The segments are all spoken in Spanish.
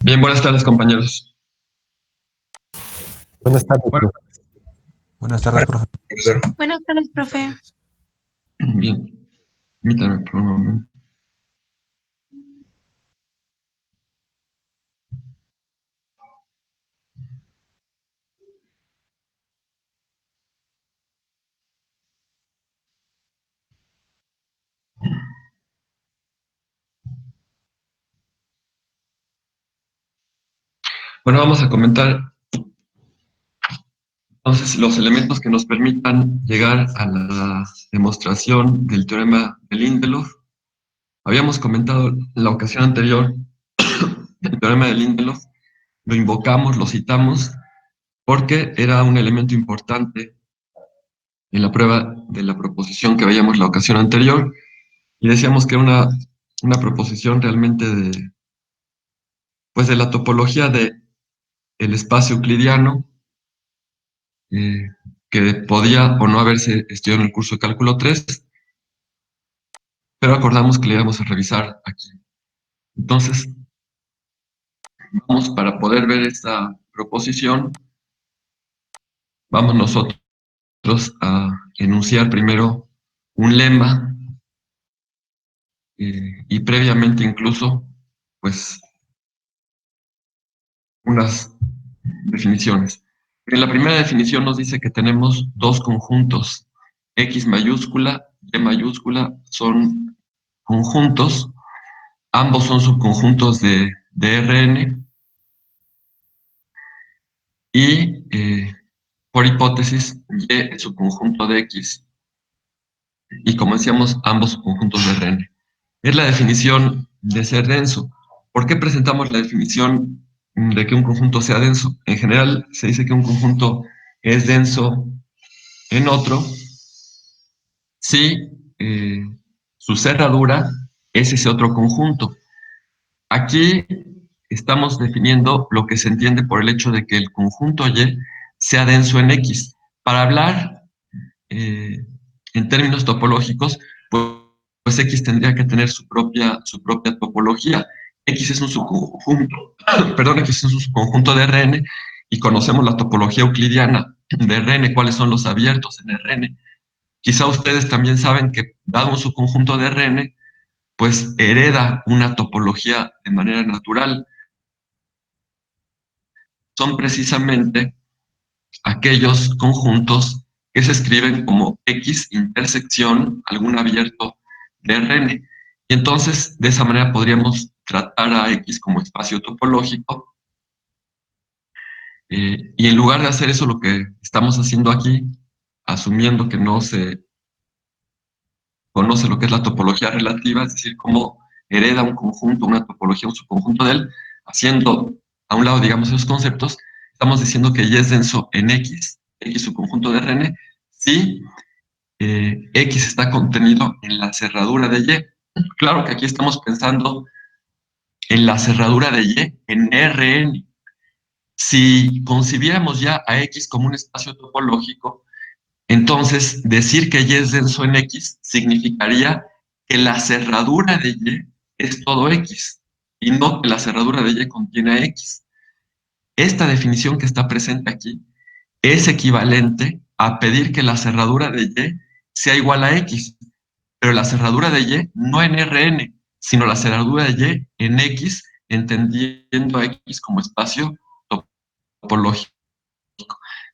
Bien, buenas tardes, compañeros. Buenas tardes, Bueno, profe. Buenas tardes, profe. profesor. Buenas tardes, profe. Bien, permítame por un momento. Bueno, vamos a comentar entonces los elementos que nos permitan llegar a la demostración del teorema de Lindelof. Habíamos comentado en la ocasión anterior el teorema de Lindelof, lo invocamos, lo citamos, porque era un elemento importante en la prueba de la proposición que veíamos la ocasión anterior, y decíamos que era una proposición realmente pues de la topología del espacio euclidiano, eh, que podía o no haberse estudiado en el curso de cálculo 3, pero acordamos que le íbamos a revisar aquí. Entonces, vamos, para poder ver esta proposición, vamos nosotros a enunciar primero un lema, y previamente incluso, pues, unas definiciones. En la primera definición nos dice que tenemos dos conjuntos, X mayúscula, Y mayúscula, son conjuntos, ambos son subconjuntos de Rn, y por hipótesis, Y es subconjunto de X, y como decíamos, ambos subconjuntos de Rn. Es la definición de ser denso. ¿Por qué presentamos la definición de que un conjunto sea denso? En general se dice que un conjunto es denso en otro si su cerradura es ese otro conjunto. Aquí estamos definiendo lo que se entiende por el hecho de que el conjunto Y sea denso en X. Para hablar en términos topológicos, pues X tendría que tener su propia topología. X es un subconjunto, perdón, X es un subconjunto de Rn, y conocemos la topología euclidiana de Rn, cuáles son los abiertos en Rn. Quizá ustedes también saben que, dado un subconjunto de Rn, pues hereda una topología de manera natural. Son precisamente aquellos conjuntos que se escriben como X intersección algún abierto de Rn. Y entonces, de esa manera podríamos tratar a X como espacio topológico, y en lugar de hacer eso, lo que estamos haciendo aquí, asumiendo que no se conoce lo que es la topología relativa, es decir, cómo hereda un conjunto, una topología, un subconjunto de él, haciendo a un lado, digamos, esos conceptos, estamos diciendo que Y es denso en X subconjunto de Rn, si X está contenido en la cerradura de Y. Claro que aquí estamos pensando en la cerradura de Y en Rn. Si concibiéramos ya a X como un espacio topológico, entonces decir que Y es denso en X significaría que la cerradura de Y es todo X, y no que la cerradura de Y contiene a X. Esta definición que está presente aquí es equivalente a pedir que la cerradura de Y sea igual a X, pero la cerradura de Y no en Rn, sino la cerradura de Y en X, entendiendo a X como espacio topológico.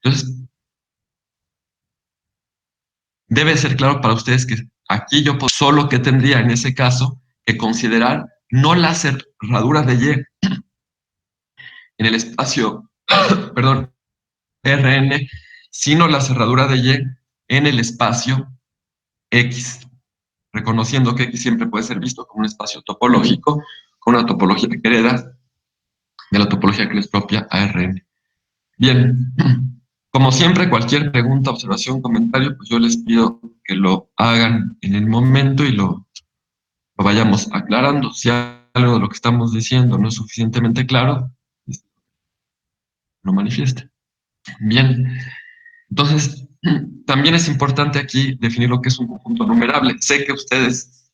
Entonces, debe ser claro para ustedes que aquí yo solo que tendría en ese caso que considerar no la cerradura de Y en el espacio, perdón, Rn, sino la cerradura de Y en el espacio X, reconociendo que X siempre puede ser visto como un espacio topológico, con una topología que hereda de la topología que les propia a Rn. Bien, como siempre, cualquier pregunta, observación, comentario, pues yo les pido que lo hagan en el momento y lo vayamos aclarando. Si algo de lo que estamos diciendo no es suficientemente claro, lo manifieste. Bien, entonces, también es importante aquí definir lo que es un conjunto numerable. Sé que ustedes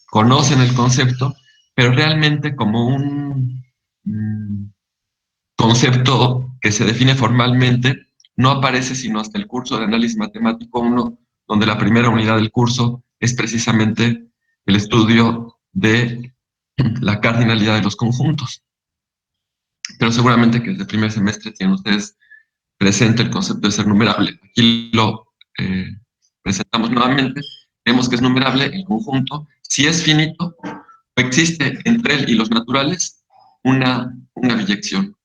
conocen el concepto, pero realmente como un mm, concepto que se define formalmente no aparece sino hasta el curso de análisis matemático 1, donde la primera unidad del curso es precisamente el estudio de la cardinalidad de los conjuntos. Pero seguramente que desde el primer semestre tienen ustedes presente el concepto de ser numerable. Aquí lo presentamos nuevamente. Vemos que es numerable el conjunto si es finito o existe entre él y los naturales una biyección.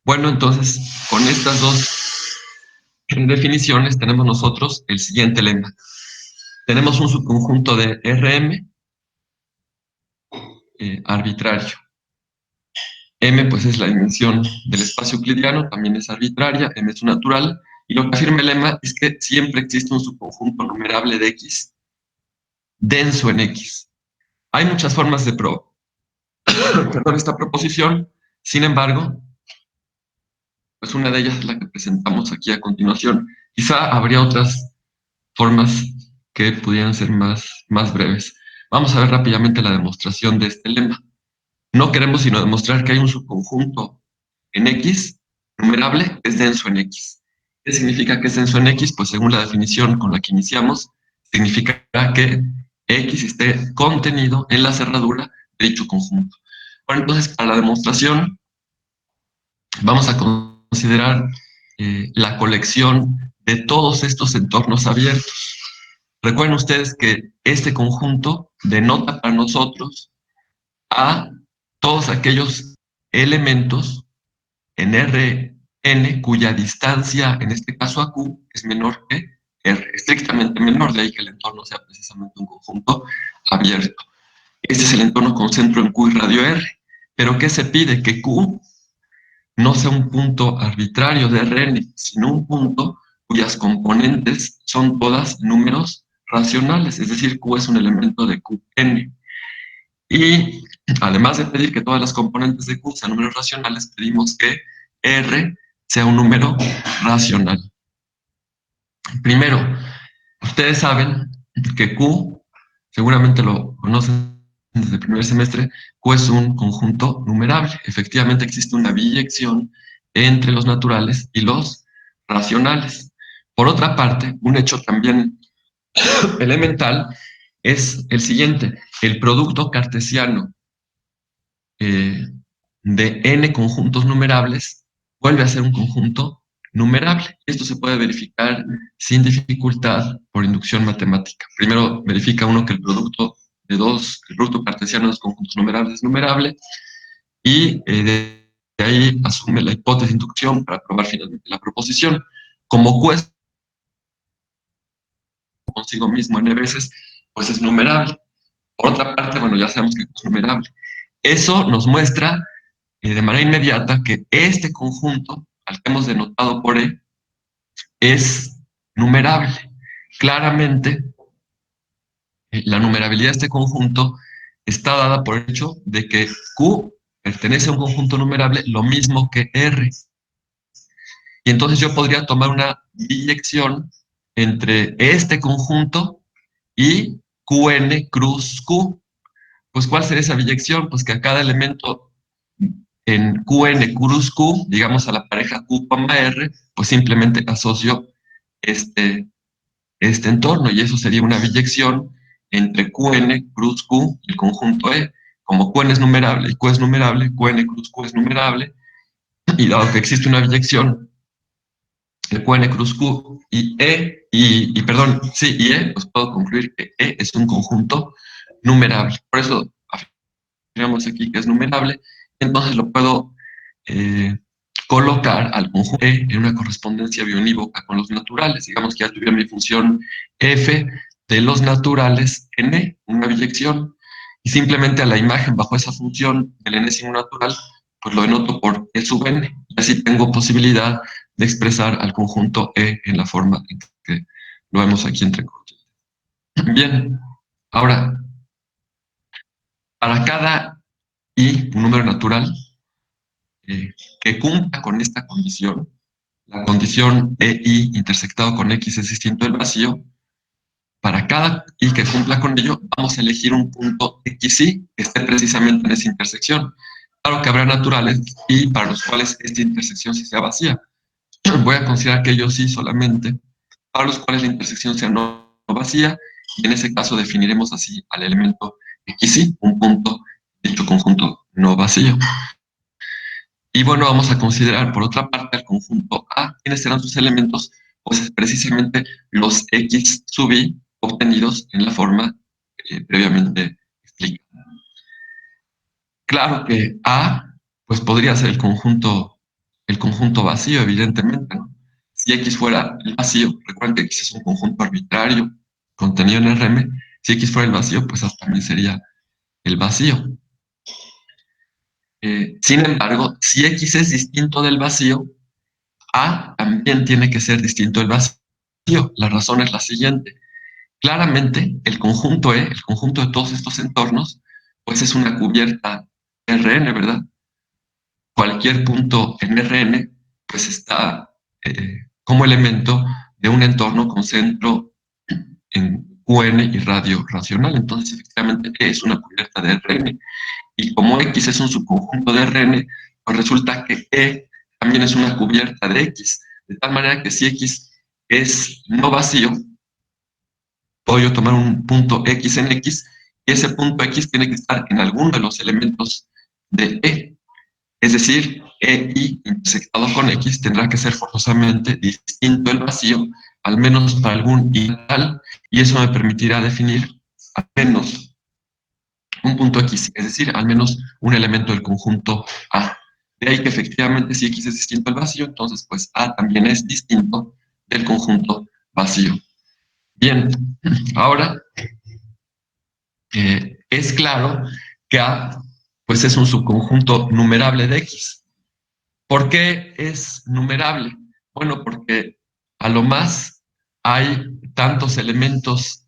Bueno, entonces, con estas dos definiciones tenemos nosotros el siguiente lema. Tenemos un subconjunto de Rm arbitrario. M, pues, es la dimensión del espacio euclidiano, también es arbitraria, M es un natural, y lo que afirma el lema es que siempre existe un subconjunto numerable de X, denso en X. Hay muchas formas de perdón, esta proposición, sin embargo, pues una de ellas es la que presentamos aquí a continuación. Quizá habría otras formas que pudieran ser más breves. Vamos a ver rápidamente la demostración de este lema. No queremos sino demostrar que hay un subconjunto en X, numerable, es denso en X. ¿Qué significa que es denso en X? Pues según la definición con la que iniciamos, significará que X esté contenido en la cerradura de dicho conjunto. Bueno, entonces, para la demostración, vamos a considerar la colección de todos estos entornos abiertos. Recuerden ustedes que este conjunto denota para nosotros a todos aquellos elementos en Rn cuya distancia, en este caso a Q, es menor que R, estrictamente menor, de ahí que el entorno sea precisamente un conjunto abierto. Este es el entorno con centro en Q y radio R. Pero ¿qué se pide? Que Q no sea un punto arbitrario de Rn, sino un punto cuyas componentes son todas números racionales, es decir, Q es un elemento de Qn. Y además de pedir que todas las componentes de Q sean números racionales, pedimos que R sea un número racional. Primero, ustedes saben que Q, seguramente lo conocen desde el primer semestre, Q es un conjunto numerable. Efectivamente existe una biyección entre los naturales y los racionales. Por otra parte, un hecho también elemental es el siguiente: el producto cartesiano eh, de n conjuntos numerables vuelve a ser un conjunto numerable. Esto se puede verificar sin dificultad por inducción matemática. Primero verifica uno que el producto el producto cartesiano de los conjuntos numerables es numerable, y de ahí asume la hipótesis de inducción para probar finalmente la proposición. Como Q es consigo mismo n veces, pues es numerable. Por otra parte, bueno, ya sabemos que es numerable. Eso nos muestra de manera inmediata que este conjunto, al que hemos denotado por E, es numerable. Claramente, la numerabilidad de este conjunto está dada por el hecho de que Q pertenece a un conjunto numerable lo mismo que R. Y entonces yo podría tomar una biyección entre este conjunto y Qn cruz Q. Pues, ¿cuál sería esa biyección? Pues que a cada elemento en Qn cruz Q, digamos a la pareja Q, R, pues simplemente asocio este, este entorno, y eso sería una biyección entre Qn cruz Q y el conjunto E. Como Qn es numerable y Q es numerable, Qn cruz Q es numerable, y dado que existe una biyección de Qn cruz Q y E, perdón, sí, y E, pues puedo concluir que E es un conjunto numerable. Por eso afirmamos aquí que es numerable, entonces lo puedo colocar al conjunto E en una correspondencia biounívoca con los naturales. Digamos que ya tuviera mi función f de los naturales en E, una biyección, y simplemente a la imagen bajo esa función del enésimo natural, pues lo denoto por E sub n, y así tengo posibilidad de expresar al conjunto E en la forma en que lo vemos aquí entre corchetes. Bien, ahora, para cada I, un número natural, que cumpla con esta condición, la condición EI intersectado con X es distinto del vacío, para cada I que cumpla con ello, vamos a elegir un punto XY que esté precisamente en esa intersección. Claro que habrá naturales y para los cuales esta intersección sí sea vacía. Voy a considerar que ellos sí solamente, para los cuales la intersección sea no vacía, y en ese caso definiremos así al elemento XY, un punto de dicho conjunto no vacío. Y bueno, vamos a considerar por otra parte el conjunto A. ¿Quiénes serán sus elementos? Pues es precisamente los X sub I obtenidos en la forma previamente explicada. Claro que A pues podría ser el conjunto vacío, evidentemente, ¿no? Si X fuera el vacío, recuerden que X es un conjunto arbitrario contenido en Rm, si X fuera el vacío, pues también sería el vacío. Sin embargo, si X es distinto del vacío, A también tiene que ser distinto del vacío. La razón es la siguiente. Claramente, el conjunto E, el conjunto de todos estos entornos, pues es una cubierta Rn, ¿verdad? Cualquier punto en Rn, pues está como elemento de un entorno con centro en Qn y radio racional. Entonces, efectivamente, E es una cubierta de Rn. Y como X es un subconjunto de Rn, pues resulta que E también es una cubierta de X. De tal manera que si X es no vacío, puedo yo tomar un punto X en X y ese punto X tiene que estar en alguno de los elementos de E. Es decir, EI intersectado con X tendrá que ser forzosamente distinto el vacío, al menos para algún I tal, y eso me permitirá definir al menos un punto X, es decir, al menos un elemento del conjunto A. De ahí que efectivamente si X es distinto al vacío, entonces pues A también es distinto del conjunto vacío. Bien, ahora es claro que A pues es un subconjunto numerable de X. ¿Por qué es numerable? Bueno, porque a lo más hay tantos elementos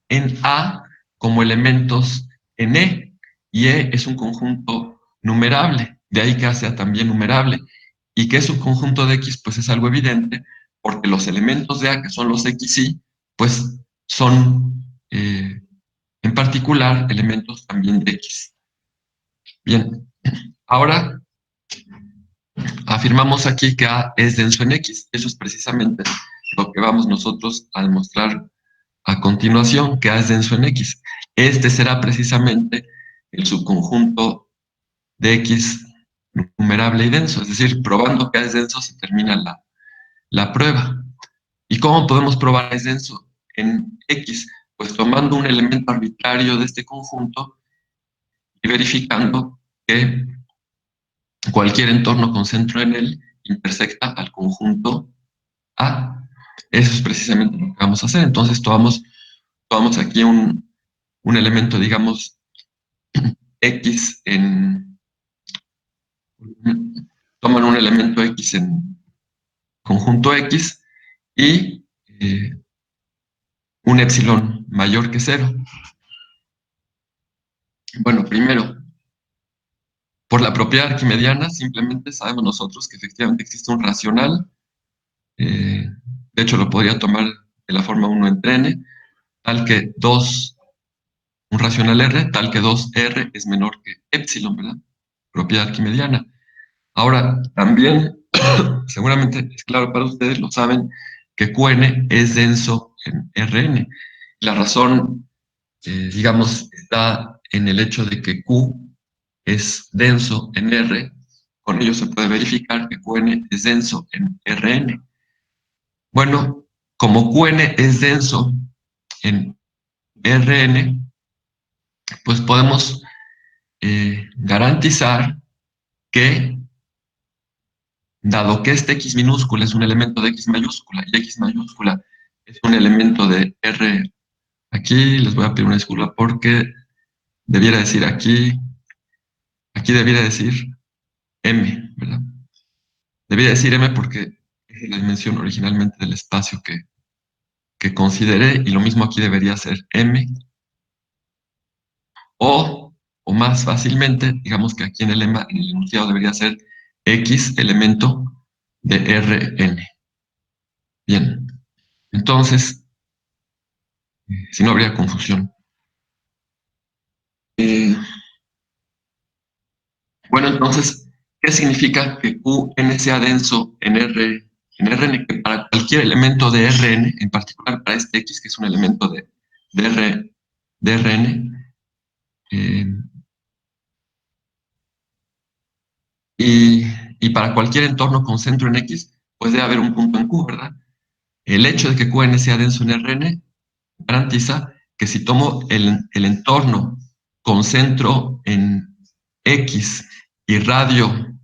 en A como elementos en E, y E es un conjunto numerable, de ahí que A sea también numerable, y que es un conjunto de X, pues es algo evidente, porque los elementos de A, que son los XY, pues son en particular elementos también de X. Bien, ahora afirmamos aquí que A es denso en X. Eso es precisamente lo que vamos nosotros a demostrar a continuación, que A es denso en X. Este será precisamente el subconjunto de X numerable y denso. Es decir, probando que A es denso se termina la prueba. ¿Y cómo podemos probar que es denso en X? Pues tomando un elemento arbitrario de este conjunto y verificando que cualquier entorno con centro en él intersecta al conjunto A. Eso es precisamente lo que vamos a hacer. Entonces tomamos aquí un elemento, digamos, X en... Toman un elemento X en conjunto X y un epsilon mayor que cero. Bueno, primero, por la propiedad arquimediana, simplemente sabemos nosotros que efectivamente existe un racional. De hecho, lo podría tomar de la forma 1 entre n, tal que 2, un racional R, tal que 2R es menor que epsilon, ¿verdad? Propiedad arquimediana. Ahora, también, seguramente es claro para ustedes, lo saben, que Qn es denso en Rn. La razón, digamos, está en el hecho de que Q es denso en R. Con ello se puede verificar que Qn es denso en Rn. Bueno, como Qn es denso en Rn, pues podemos garantizar que, dado que este X minúscula es un elemento de X mayúscula y X mayúscula es un elemento de R, aquí les voy a pedir una disculpa porque debiera decir aquí debiera decir M, ¿verdad? Debiera decir M porque es la dimensión originalmente del espacio que consideré, y lo mismo aquí debería ser M, o más fácilmente, digamos que aquí en el lema, en el enunciado debería ser X elemento de Rn. Bien, entonces, si no habría confusión. Bueno, entonces, ¿qué significa que Qn sea denso en Rn? Que para cualquier elemento de Rn, en particular para este X, que es un elemento de Rn, eh, y para cualquier entorno con centro en X, pues debe haber un punto en Q, ¿verdad? El hecho de que Qn sea denso en Rn garantiza que si tomo el entorno con centro en X y radio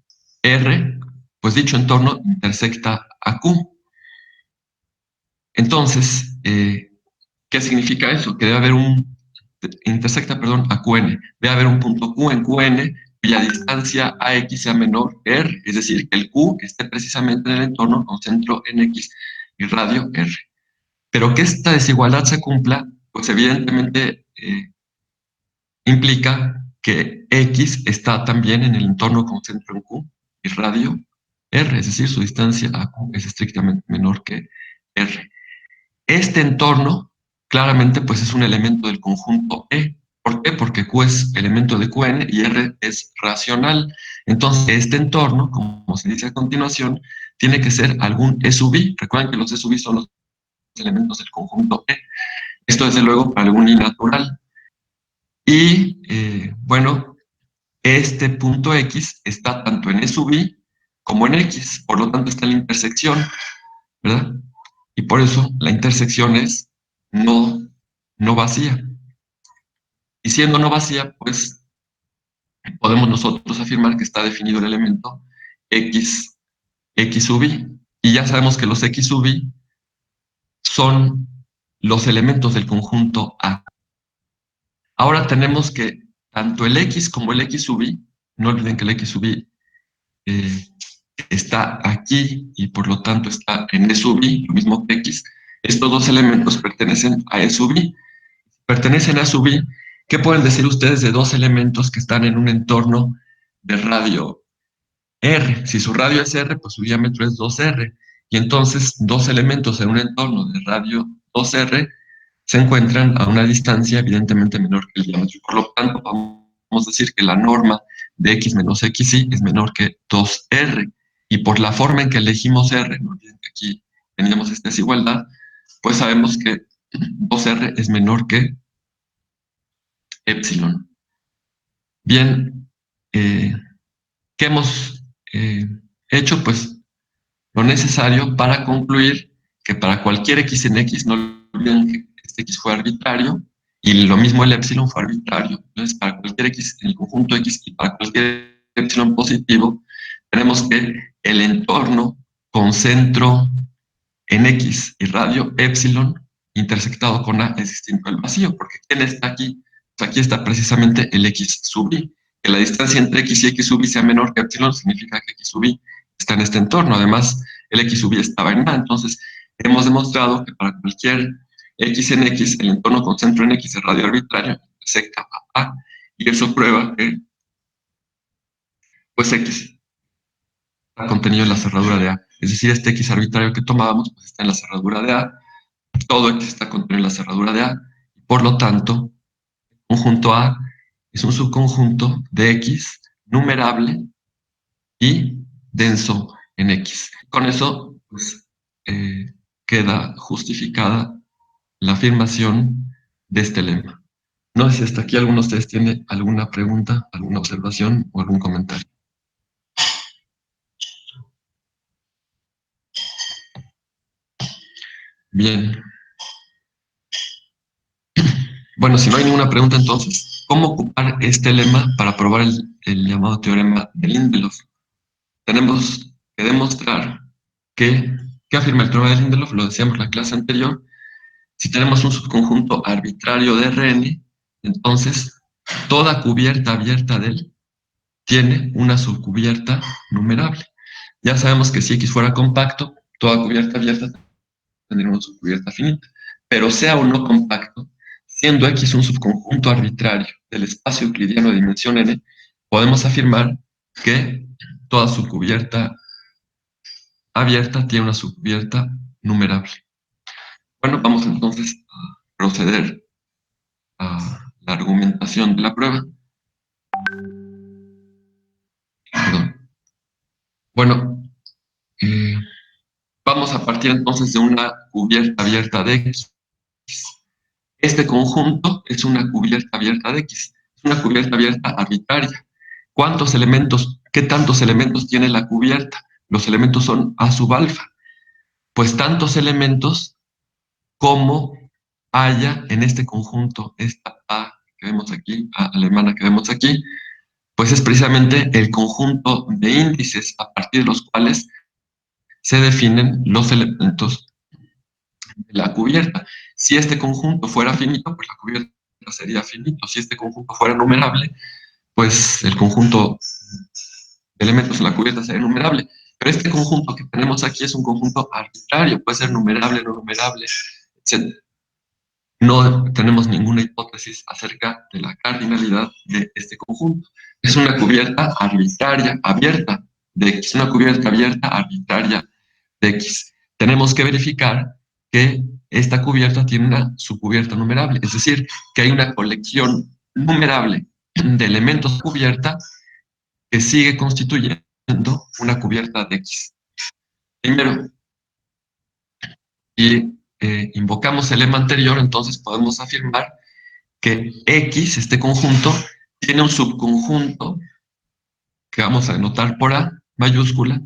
R, pues dicho entorno intersecta a Q. Entonces, ¿qué significa eso? Que debe haber intersecta, perdón, a Qn. Debe haber un punto Q en Qn cuya distancia a X sea menor que R, es decir, que el Q esté precisamente en el entorno con centro en X y radio R. Pero que esta desigualdad se cumpla, pues evidentemente implica que X está también en el entorno con centro en Q y radio R, es decir, su distancia a Q es estrictamente menor que R. Este entorno claramente pues es un elemento del conjunto E. ¿Por qué? Porque Q es elemento de Qn y R es racional. Entonces, este entorno, como se dice a continuación, tiene que ser algún E sub I. Recuerden que los E sub I son los elementos del conjunto E. Esto, desde luego, para algún I natural. Y, bueno, este punto X está tanto en E sub I como en X. Por lo tanto, está en la intersección, ¿verdad? Y por eso la intersección es no vacía. Y siendo no vacía, pues podemos nosotros afirmar que está definido el elemento X sub I. Y ya sabemos que los X sub I son los elementos del conjunto A. Ahora tenemos que tanto el X como el X sub I, no olviden que el X sub I eh, está aquí y por lo tanto está en E sub I, lo mismo que X. Estos dos elementos pertenecen a E sub I. Pertenecen a sub I. ¿Qué pueden decir ustedes de dos elementos que están en un entorno de radio R? Si su radio es R, pues su diámetro es 2R. Y entonces dos elementos en un entorno de radio 2R se encuentran a una distancia evidentemente menor que el diámetro. Por lo tanto, podemos decir que la norma de X menos XY es menor que 2R. Y por la forma en que elegimos R, no olviden que aquí teníamos esta desigualdad, pues sabemos que 2R es menor que epsilon. Bien, ¿qué hemos hecho? Pues lo necesario para concluir que para cualquier X en X, no olviden que este X fue arbitrario, y lo mismo el epsilon fue arbitrario. Entonces, para cualquier X en el conjunto X y para cualquier epsilon positivo, tenemos que el entorno con centro en X y radio epsilon intersectado con A es distinto al vacío, porque ¿quién está aquí? Pues aquí está precisamente el X sub I. Que la distancia entre X y X sub I sea menor que epsilon significa que X sub I está en este entorno. Además, el X sub I estaba en A. Entonces, hemos demostrado que para cualquier X en X, el entorno con centro en X es radio arbitrario, intersecta a A. Y eso prueba que, pues, X está contenido en la cerradura de A. Es decir, este X arbitrario que tomábamos, pues está en la cerradura de A. Todo X está contenido en la cerradura de A. Por lo tanto, el conjunto A es un subconjunto de X numerable y denso en X. Con eso, pues, queda justificada la afirmación de este lema. No sé si hasta aquí alguno de ustedes tiene alguna pregunta, alguna observación o algún comentario. Bien. Bueno, si no hay ninguna pregunta, entonces, ¿cómo ocupar este lema para probar el llamado teorema de Lindelof? Tenemos que demostrar ¿qué afirma el teorema de Lindelof? Lo decíamos en la clase anterior. Si tenemos un subconjunto arbitrario de Rn, entonces toda cubierta abierta de él tiene una subcubierta numerable. Ya sabemos que si X fuera compacto, toda cubierta abierta tendría una subcubierta finita. Pero sea o no compacto, siendo X un subconjunto arbitrario del espacio euclidiano de dimensión n, podemos afirmar que toda subcubierta abierta tiene una subcubierta numerable. Bueno, vamos entonces a proceder a la argumentación de la prueba. Bueno, eh, vamos a partir entonces de una cubierta abierta de X. Este conjunto es una cubierta abierta de X, es una cubierta abierta arbitraria. ¿Cuántos elementos, qué tantos elementos tiene la cubierta? Los elementos son A sub alfa. Pues tantos elementos como haya en este conjunto, esta A que vemos aquí, A alemana que vemos aquí, pues es precisamente el conjunto de índices a partir de los cuales se definen los elementos de la cubierta. Si este conjunto fuera finito, pues la cubierta sería finito. Si este conjunto fuera numerable, pues el conjunto de elementos en la cubierta sería numerable. Pero este conjunto que tenemos aquí es un conjunto arbitrario, puede ser numerable, no numerable, etc. No tenemos ninguna hipótesis acerca de la cardinalidad de este conjunto. Es una cubierta arbitraria, abierta de X, una cubierta abierta arbitraria de X. Tenemos que verificar que esta cubierta tiene una subcubierta numerable, es decir, que hay una colección numerable de elementos cubierta que sigue constituyendo una cubierta de X. Primero, y invocamos el lema anterior, entonces podemos afirmar que X, este conjunto, tiene un subconjunto que vamos a denotar por A mayúscula,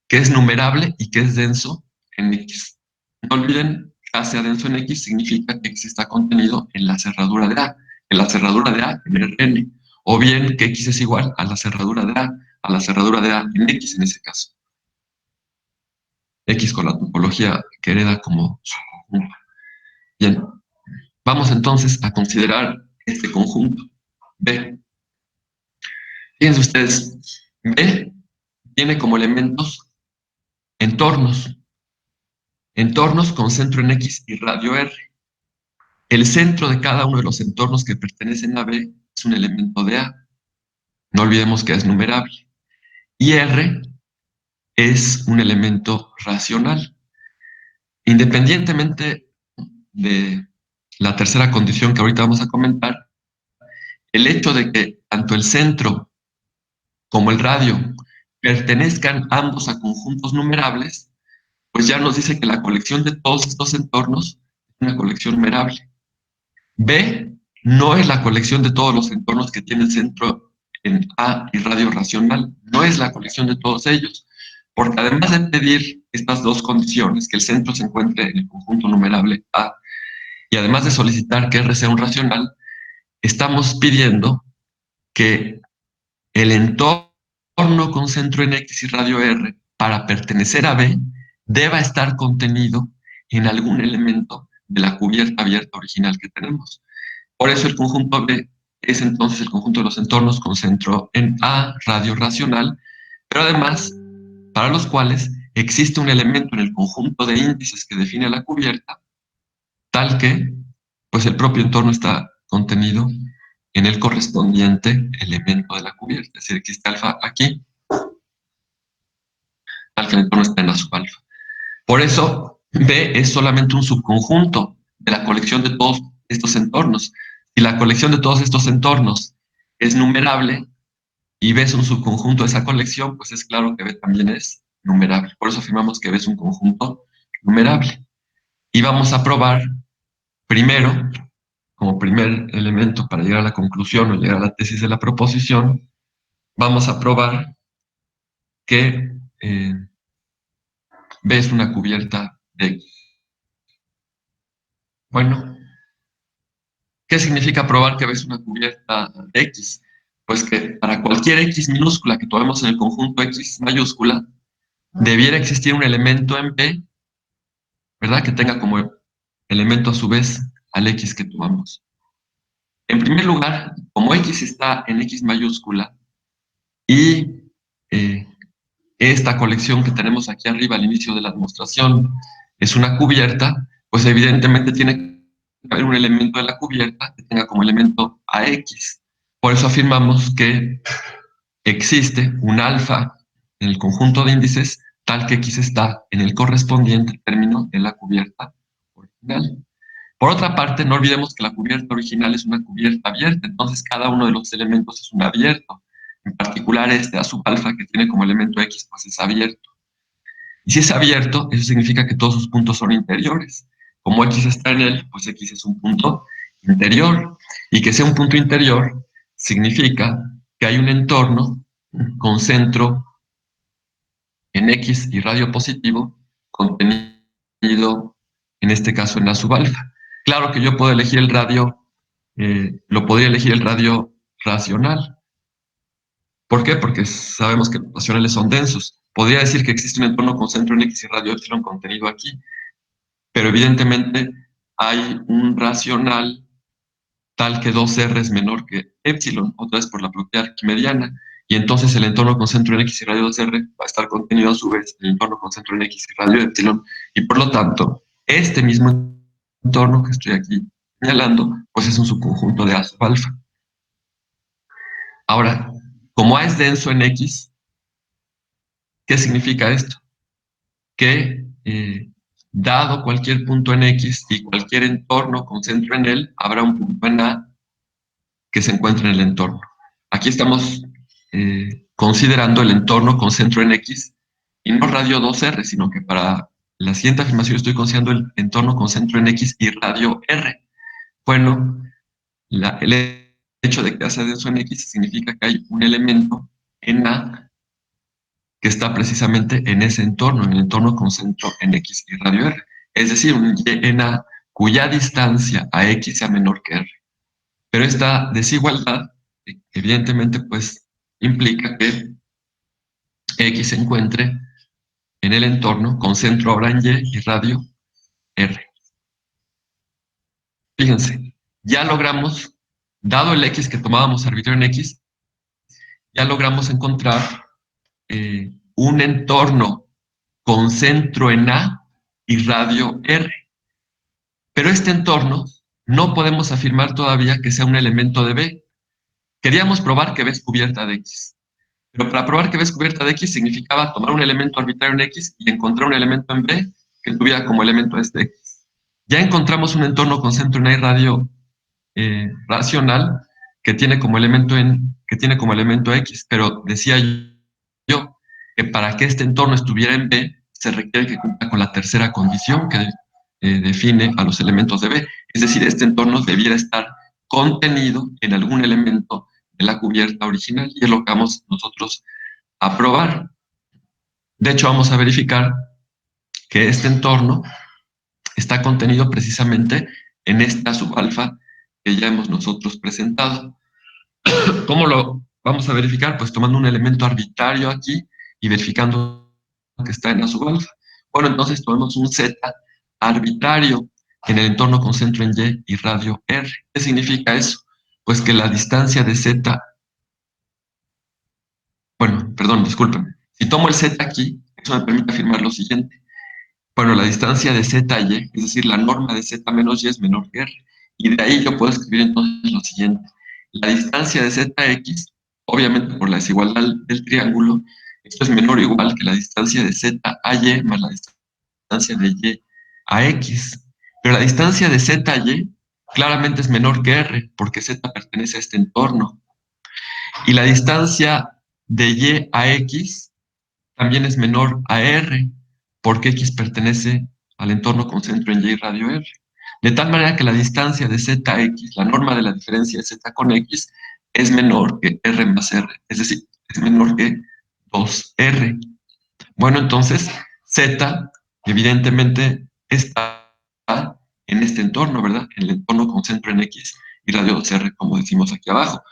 que es numerable y que es denso en X. No olviden, A sea denso en X significa que X está contenido en la cerradura de A, en la cerradura de A en Rn, o bien que X es igual a la cerradura de A la cerradura de A en X en ese caso. X con la topología que hereda como subconjunto. Bien, vamos entonces a considerar este conjunto B. Fíjense ustedes, B tiene como elementos entornos, entornos con centro en X y radio R. El centro de cada uno de los entornos que pertenecen a B es un elemento de A. No olvidemos que es numerable. Y R es un elemento racional. Independientemente de la tercera condición que ahorita vamos a comentar, el hecho de que tanto el centro como el radio pertenezcan ambos a conjuntos numerables, pues ya nos dice que la colección de todos estos entornos es una colección numerable. B no es la colección de todos los entornos que tienen centro en A y radio racional, no es la colección de todos ellos, porque además de pedir estas dos condiciones, que el centro se encuentre en el conjunto numerable A, y además de solicitar que R sea un racional, estamos pidiendo que el entorno con centro en X y radio R, para pertenecer a B, deba estar contenido en algún elemento de la cubierta abierta original que tenemos. Por eso el conjunto B es entonces el conjunto de los entornos con centro en A, radio racional, pero además para los cuales existe un elemento en el conjunto de índices que define la cubierta, tal que pues el propio entorno está contenido en el correspondiente elemento de la cubierta. Es decir, existe alfa aquí, tal que el entorno está en la subalfa. Por eso B es solamente un subconjunto de la colección de todos estos entornos. Si la colección de todos estos entornos es numerable y B es un subconjunto de esa colección, pues es claro que B también es numerable. Por eso afirmamos que B es un conjunto numerable. Y vamos a probar primero, como primer elemento para llegar a la conclusión o llegar a la tesis de la proposición, vamos a probar que B es una cubierta de X. Bueno, ¿qué significa probar que B es una cubierta de X? Pues que para cualquier X minúscula que tomemos en el conjunto X mayúscula, debiera existir un elemento en B, ¿verdad? Que tenga como elemento a su vez al X que tomamos. En primer lugar, como X está en X mayúscula y esta colección que tenemos aquí arriba al inicio de la demostración es una cubierta, pues evidentemente tiene que haber un elemento de la cubierta que tenga como elemento a X. Por eso afirmamos que existe un alfa en el conjunto de índices tal que X está en el correspondiente término de la cubierta original. Por otra parte, no olvidemos que la cubierta original es una cubierta abierta, entonces cada uno de los elementos es un abierto. En particular este A sub alfa, que tiene como elemento X, pues es abierto. Y si es abierto, eso significa que todos sus puntos son interiores. Como X está en él, pues X es un punto interior. Y que sea un punto interior significa que hay un entorno con centro en X y radio positivo contenido, en este caso, en A sub alfa. Claro que yo puedo elegir el radio, lo podría elegir el radio racional. ¿Por qué? Porque sabemos que los racionales son densos. Podría decir que existe un entorno con centro en X y radio epsilon contenido aquí, pero evidentemente hay un racional tal que 2R es menor que epsilon, otra vez por la propiedad arquimediana, y entonces el entorno con centro en X y radio 2R va a estar contenido a su vez en el entorno con centro en X y radio epsilon, y por lo tanto, este mismo entorno que estoy aquí señalando, pues es un subconjunto de A sub alfa. Ahora, como A es denso en X, ¿qué significa esto? Que dado cualquier punto en X y cualquier entorno con centro en él, habrá un punto en A que se encuentra en el entorno. Aquí estamos considerando el entorno con centro en X y no radio 2R, sino que para la siguiente afirmación estoy considerando el entorno con centro en X y radio R. Bueno, el hecho de que hace denso en X significa que hay un elemento en A que está precisamente en ese entorno, en el entorno con centro en X y radio R. Es decir, un Y en A cuya distancia a X sea menor que R. Pero esta desigualdad, evidentemente, pues implica que X se encuentre en el entorno con centro ahora en Y y radio R. Fíjense, ya logramos, dado el X que tomábamos arbitrario en X, ya logramos encontrar un entorno con centro en A y radio R. Pero este entorno no podemos afirmar todavía que sea un elemento de B. Queríamos probar que B es cubierta de X. Pero para probar que B es cubierta de X significaba tomar un elemento arbitrario en X y encontrar un elemento en B que tuviera como elemento este X. Ya encontramos un entorno con centro en A y radio racional que tiene como elemento X, pero decía yo que para que este entorno estuviera en B se requiere que cumpla con la tercera condición que define a los elementos de B. Es decir, este entorno debiera estar contenido en algún elemento de la cubierta original y es lo que vamos nosotros a probar. De hecho, vamos a verificar que este entorno está contenido precisamente en esta subalfa que ya hemos nosotros presentado. ¿Cómo lo vamos a verificar? Pues tomando un elemento arbitrario aquí y verificando que está en la subalfa. Bueno, entonces tomamos un Z arbitrario en el entorno con centro en Y y radio R. ¿Qué significa eso? Pues que la distancia de Z, bueno, perdón, discúlpenme. Si tomo el Z aquí, eso me permite afirmar lo siguiente. Bueno, la distancia de Z a Y, es decir, la norma de Z menos Y es menor que R. Y de ahí yo puedo escribir entonces lo siguiente. La distancia de ZX, obviamente por la desigualdad del triángulo, esto es menor o igual que la distancia de Z a Y más la distancia de Y a X. Pero la distancia de Z a Y claramente es menor que R, porque Z pertenece a este entorno. Y la distancia de Y a X también es menor a R, porque X pertenece al entorno con centro en Y y radio R. De tal manera que la distancia de ZX, la norma de la diferencia de Z con X, es menor que R más R, es decir, es menor que 2R. Bueno, entonces Z evidentemente está en este entorno, ¿verdad? En el entorno con centro en X y radio 2R, como decimos aquí abajo.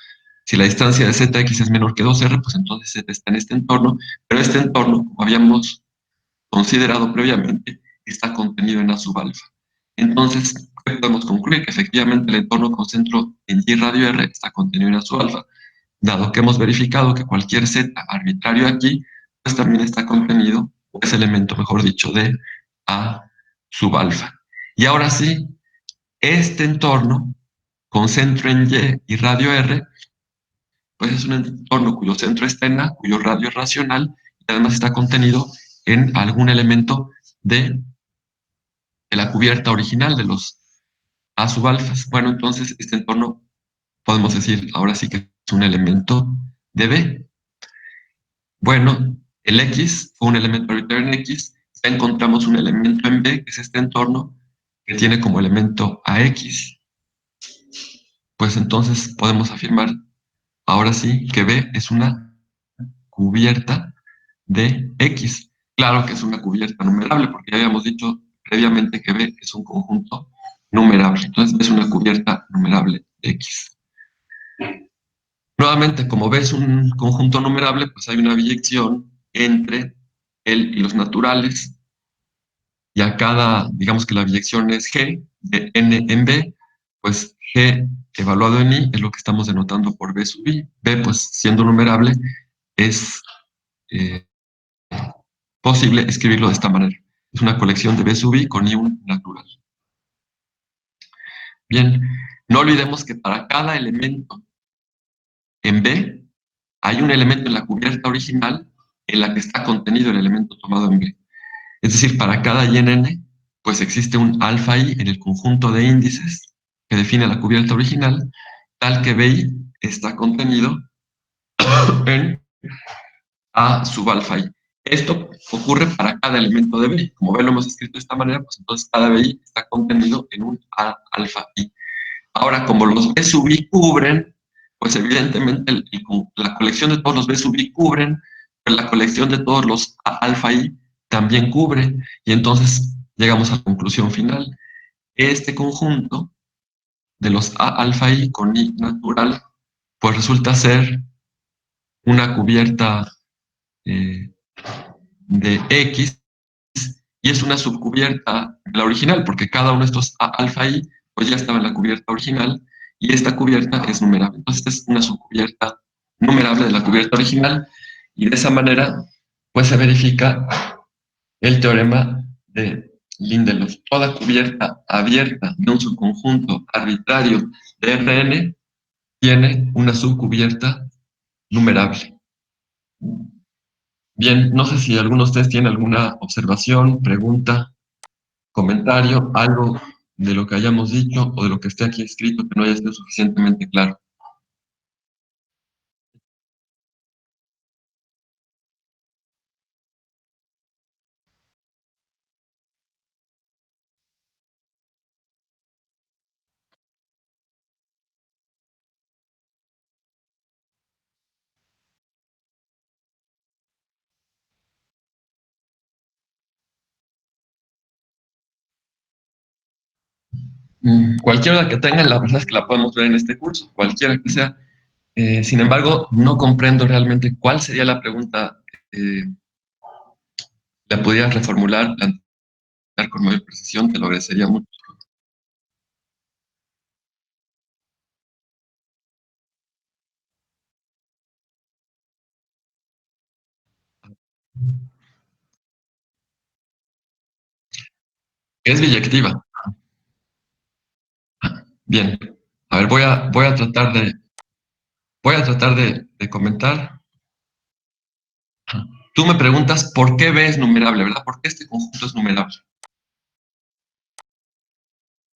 Si la distancia de ZX es menor que 2R, pues entonces Z está en este entorno, pero este entorno, como habíamos considerado previamente, está contenido en A sub alfa. Entonces, podemos concluir que efectivamente el entorno con centro en Y radio R está contenido en A sub alfa, dado que hemos verificado que cualquier Z arbitrario aquí, pues también está contenido, o es elemento, mejor dicho, de A sub alfa. Y ahora sí, este entorno con centro en Y y radio R, pues es un entorno cuyo centro está en A, cuyo radio es racional, y además está contenido en algún elemento de la cubierta original de los A subalfas. Bueno, entonces este entorno podemos decir ahora sí que es un elemento de B. Bueno, el X fue un elemento arbitrario en X, ya encontramos un elemento en B, que es este entorno, que tiene como elemento a X. Pues entonces podemos afirmar, ahora sí, que B es una cubierta de X. Claro que es una cubierta numerable, porque ya habíamos dicho previamente que B es un conjunto numerable. Entonces B es una cubierta numerable de X. Nuevamente, como B es un conjunto numerable, pues hay una biyección entre él y los naturales, y a cada, digamos que la biyección es G de N en B, pues G evaluado en I es lo que estamos denotando por B sub I. B, pues siendo numerable, es eh, posible escribirlo de esta manera. Es una colección de B sub I con I un natural. Bien, no olvidemos que para cada elemento en B hay un elemento en la cubierta original en la que está contenido el elemento tomado en B. Es decir, para cada y en N, pues existe un alfa I en el conjunto de índices que define la cubierta original, tal que BI está contenido en A sub alfa I. Esto ocurre para cada elemento de BI. Como B lo hemos escrito de esta manera, pues entonces cada BI está contenido en un A alfa I. Ahora, como los B sub I cubren, pues evidentemente la colección de todos los B sub I cubren, pero la colección de todos los A alfa I también cubre, y entonces llegamos a la conclusión final. Este conjunto de los A alfa I con I natural, pues resulta ser una cubierta eh, de X, y es una subcubierta de la original, porque cada uno de estos A alfa I pues ya estaba en la cubierta original, y esta cubierta es numerable. Entonces es una subcubierta numerable de la cubierta original, y de esa manera pues se verifica el teorema de Lindelof. Toda cubierta abierta de un subconjunto arbitrario de Rn tiene una subcubierta numerable. Bien, no sé si alguno de ustedes tiene alguna observación, pregunta, comentario, algo de lo que hayamos dicho o de lo que esté aquí escrito que no haya sido suficientemente claro. Cualquiera que tengan, la verdad es que la podemos ver en este curso, cualquiera que sea. Sin embargo, no comprendo realmente cuál sería la pregunta. ¿La pudieras reformular, plantear con mayor precisión? Te lo agradecería mucho. Es biyectiva. Bien. A ver, voy a tratar de comentar. Tú me preguntas por qué B es numerable, ¿verdad? ¿Por qué este conjunto es numerable?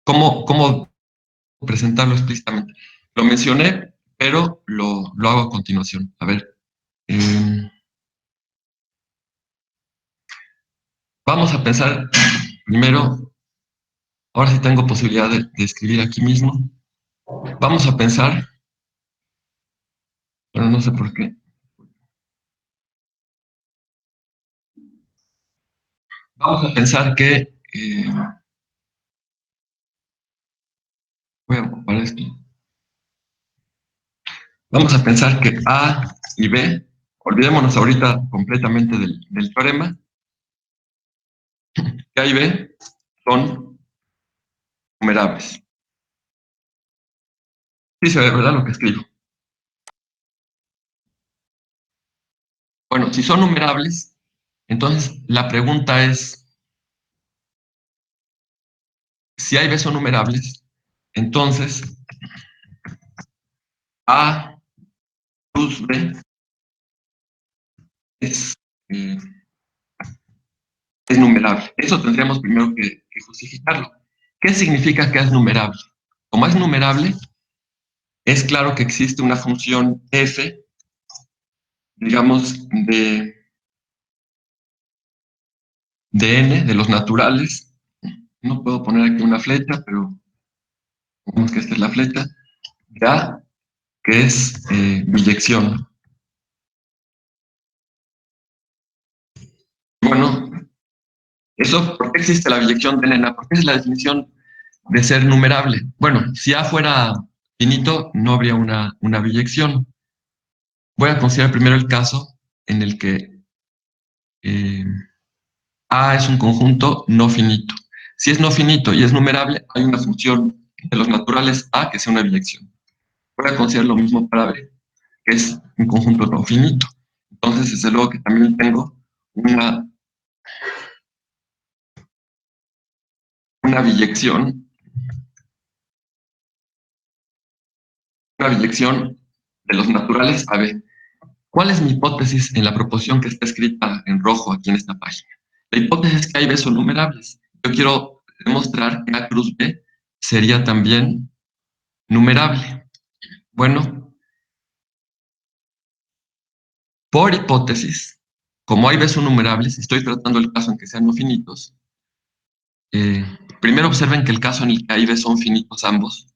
¿Cómo presentarlo explícitamente? Lo mencioné, pero lo hago a continuación. A ver, eh, vamos a pensar primero, ahora sí tengo posibilidad de escribir aquí mismo. Vamos a pensar, pero no sé por qué. Vamos a pensar que, voy a ocupar esto. Vamos a pensar que A y B, olvidémonos ahorita completamente del teorema, que A y B son numerables. Sí se ve, ¿verdad? Lo que escribo. Bueno, si son numerables, entonces la pregunta es, si A y B son numerables, entonces A plus B es, eh, es numerable. Eso tendríamos primero que justificarlo. ¿Qué significa que es numerable? Como es numerable, es claro que existe una función f digamos, de n, de los naturales. No puedo poner aquí una flecha, pero digamos que esta es la flecha. De A, que es biyección. Bueno, eso, ¿por qué existe la biyección de n? Porque es la definición de ser numerable. Bueno, si A fuera finito, no habría una biyección. Voy a considerar primero el caso en el que eh, A es un conjunto no finito. Si es no finito y es numerable, hay una función de los naturales A que sea una biyección. Voy a considerar lo mismo para B, que es un conjunto no finito. Entonces, desde luego que también tengo una, una biyección, una biyección de los naturales a B. ¿Cuál es mi hipótesis en la proposición que está escrita en rojo aquí en esta página? La hipótesis es que A y B son numerables. Yo quiero demostrar que A cruz B sería también numerable. Bueno, por hipótesis, como A y B son numerables, estoy tratando el caso en que sean no finitos. Primero observen que el caso en el que A y B son finitos ambos.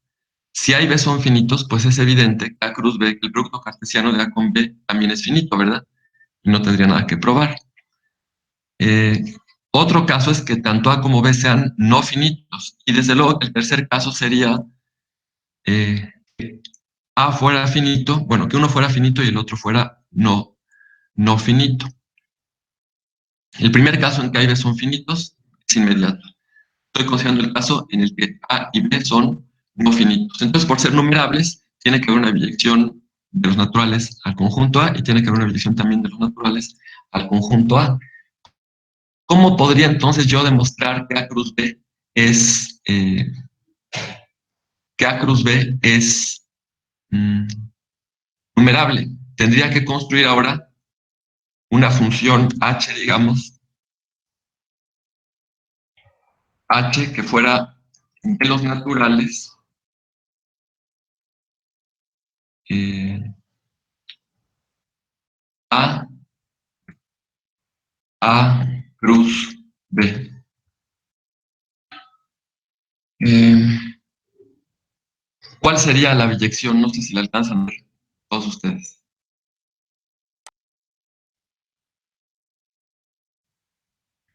Si A y B son finitos, pues es evidente que A cruz B, que el producto cartesiano de A con B también es finito, ¿verdad? Y no tendría nada que probar. Eh, Otro caso es que tanto A como B sean no finitos. Y desde luego el tercer caso sería que A fuera finito, bueno, que uno fuera finito y el otro fuera no finito. El primer caso en que A y B son finitos es inmediato. Estoy considerando el caso en el que A y B son no finitos. Entonces, por ser numerables, tiene que haber una biyección de los naturales al conjunto A y tiene que haber una biyección también de los naturales al conjunto A. ¿Cómo podría entonces yo demostrar que A cruz B es, que A cruz B es numerable? Tendría que construir ahora una función h, digamos, h que fuera de los naturales eh, A, A cruz B. ¿Cuál sería la biyección? No sé si la alcanzan a ver todos ustedes.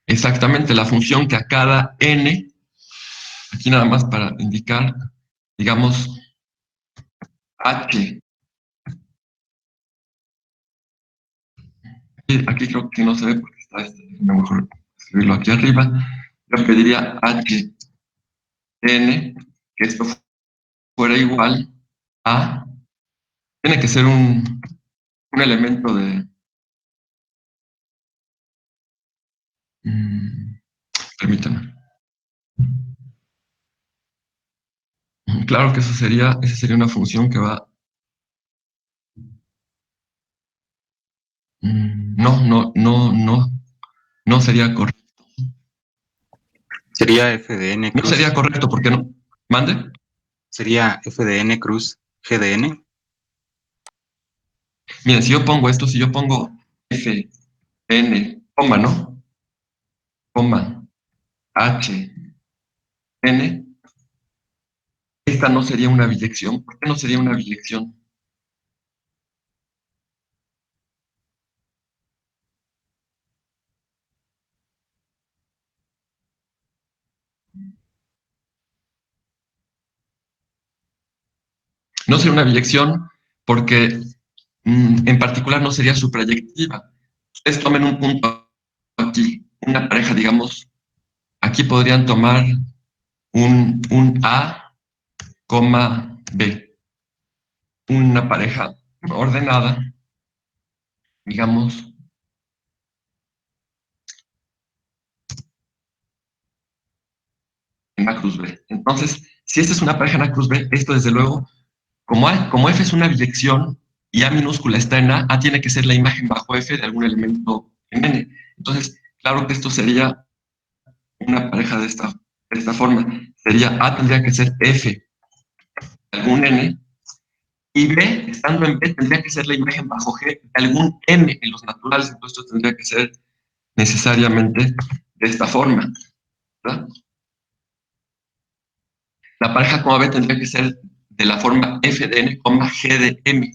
Exactamente, la función que a cada n, aquí nada más para indicar, digamos, h. Aquí creo que no se ve porque está mejor escribirlo aquí arriba. Yo pediría h n, que esto fuera igual a, tiene que ser un elemento de, permítame. Claro que esa sería una función que va, no sería correcto. Sería f de n No cruz. sería correcto, ¿por qué no? ¿Mande? Sería f de n cruz g de n. Miren, si yo pongo esto, si yo pongo f, n, coma, ¿no? Coma, h, n, esta no sería una biyección. ¿Por qué no sería una biyección? No sería una biyección porque en particular no sería suprayectiva. Ustedes tomen un punto aquí, una pareja, digamos, aquí podrían tomar un A, B, una pareja ordenada, digamos, en A cruz B. Entonces, si esta es una pareja en A cruz B, esto desde luego, como F es una biyección y A minúscula está en A tiene que ser la imagen bajo F de algún elemento en N. Entonces, claro que esto sería una pareja de esta forma. Sería A tendría que ser F de algún N Y B, estando en B, tendría que ser la imagen bajo G de algún M en los naturales, entonces esto tendría que ser necesariamente de esta forma, ¿verdad? La pareja coma B tendría que ser de la forma f de n, g de m.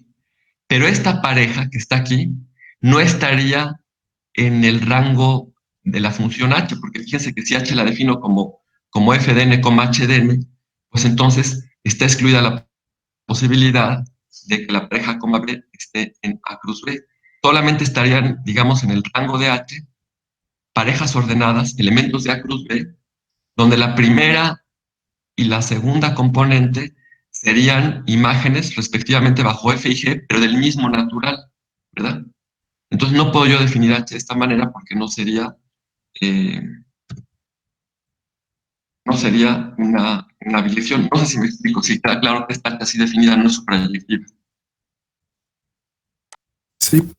Pero esta pareja que está aquí no estaría en el rango de la función h, porque fíjense que si h la defino como f de n, h de n, pues entonces está excluida la posibilidad de que la pareja coma B esté en A cruz B. Solamente estarían, digamos, en el rango de H, parejas ordenadas, elementos de A cruz B, donde la primera y la segunda componente serían imágenes respectivamente bajo F y G, pero del mismo natural, ¿verdad? Entonces no puedo yo definir H de esta manera porque eh, no sería una biyección. No sé si me explico, si queda claro que esta así definida no es suprayectiva. Sí.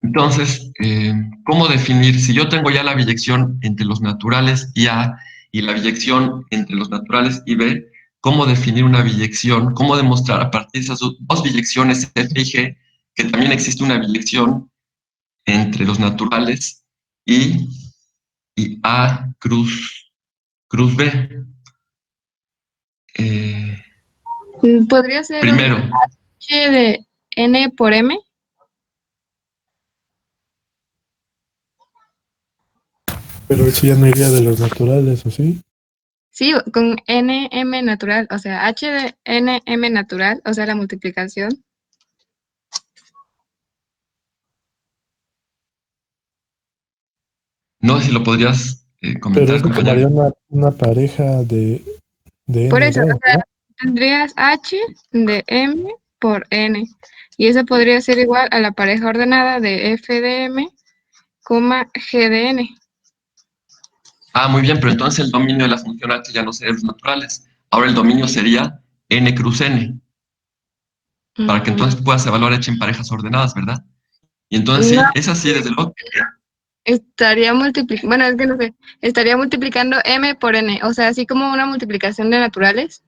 Entonces, ¿cómo definir? Si yo tengo ya la biyección entre los naturales y A y la biyección entre los naturales y B, ¿cómo definir una biyección? ¿Cómo demostrar a partir de esas dos biyecciones F y G que también existe una biyección entre los naturales y A cruz B? Eh, ¿Podría ser un Primero, H de N por M? Pero eso ya no iría de los naturales, ¿o sí? Sí, con NM natural, o sea, H de NM natural, o sea, la multiplicación. no sé si lo podrías Pero comentar, eso tomaría compañero. una pareja de Por eso, o N2, sea, ¿no? tendrías H de M por N. Y eso podría ser igual a la pareja ordenada de F de M, G de N. Ah, muy bien, pero entonces el dominio de la función H ya no sería los naturales. Ahora el dominio sería N cruz N, para que entonces puedas evaluar H en parejas ordenadas, ¿verdad? Y entonces No, sí, es así, desde luego. estaría multiplicando, bueno, es que no sé, estaría multiplicando M por N, o sea, así como una multiplicación de naturales.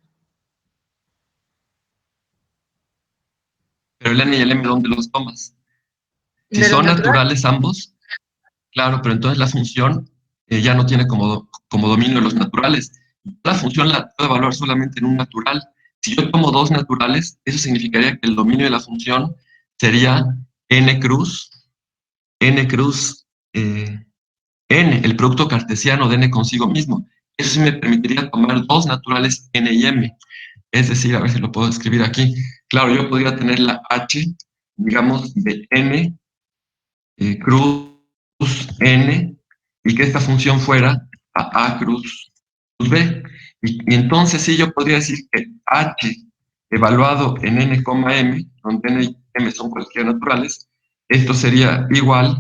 Pero el N y el M, ¿dónde los tomas? Si De los son naturales. naturales ambos, claro, pero entonces la función ya no tiene como dominio los naturales. La función la puedo evaluar solamente en un natural. Si yo tomo dos naturales, eso significaría que el dominio de la función sería N cruz N, el producto cartesiano de N consigo mismo. Eso sí me permitiría tomar dos naturales N y M. Es decir, a ver si lo puedo escribir aquí. Claro, yo podría tener la H, digamos, de N cruz N, y que esta función fuera A cruz B. Y entonces sí, yo podría decir que H evaluado en N, M, donde N y M son cualquiera naturales, esto sería igual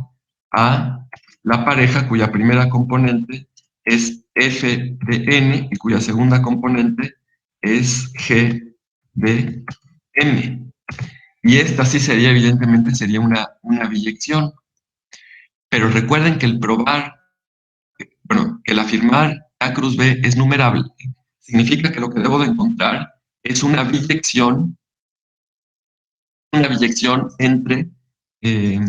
a la pareja cuya primera componente es F de N y cuya segunda componente es G de M. Y esta sí sería, evidentemente, sería una biyección. Pero recuerden que que el afirmar A cruz B es numerable, significa que lo que debo de encontrar es una biyección eh,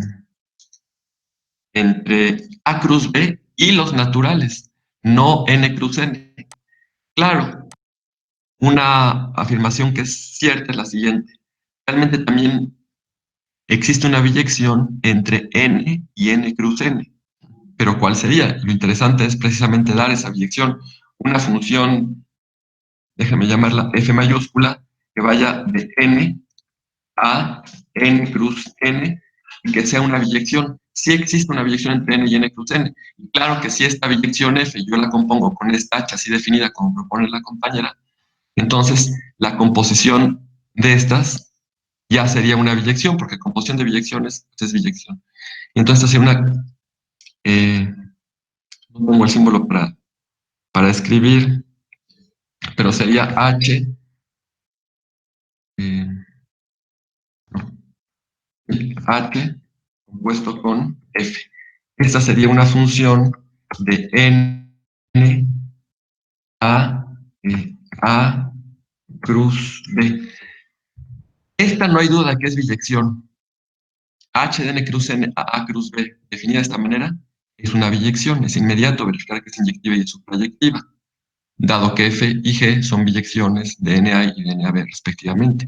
entre A cruz B y los naturales, no N cruz N. Claro, una afirmación que es cierta es la siguiente. Realmente también existe una biyección entre N y N cruz N. Pero ¿cuál sería? Lo interesante es precisamente dar esa biyección. Una función, déjame llamarla F mayúscula, que vaya de N a N cruz N y que sea una biyección. Sí existe una biyección entre N y N cruz N. Y claro que si esta biyección F yo la compongo con esta H así definida como propone la compañera, entonces la composición de estas ya sería una biyección, porque composición de biyecciones pues, es biyección. Y entonces sería no pongo el símbolo para escribir, pero sería H, eh, H compuesto con F. Esta sería una función de N a A cruz B. Esta no hay duda que es biyección. H de n cruz n a A cruz B, definida de esta manera, es una biyección. Es inmediato verificar que es inyectiva y suprayectiva, dado que F y G son biyecciones de NA y de NAB respectivamente.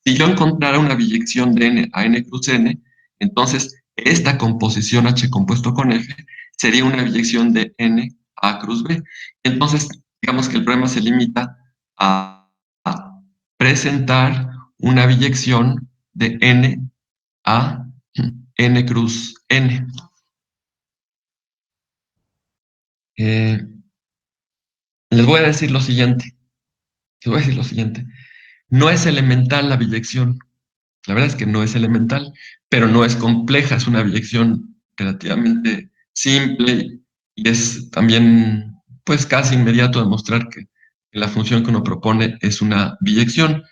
Si yo encontrara una biyección de N a N cruz N, entonces esta composición H compuesto con F sería una biyección de N a cruz B. Entonces, digamos que el problema se limita a presentar una biyección de N a N cruz N. Les voy a decir lo siguiente. No es elemental la biyección. La verdad es que no es elemental, pero no es compleja. Es una biyección relativamente simple y es también, pues, casi inmediato demostrar que la función que uno propone es una biyección.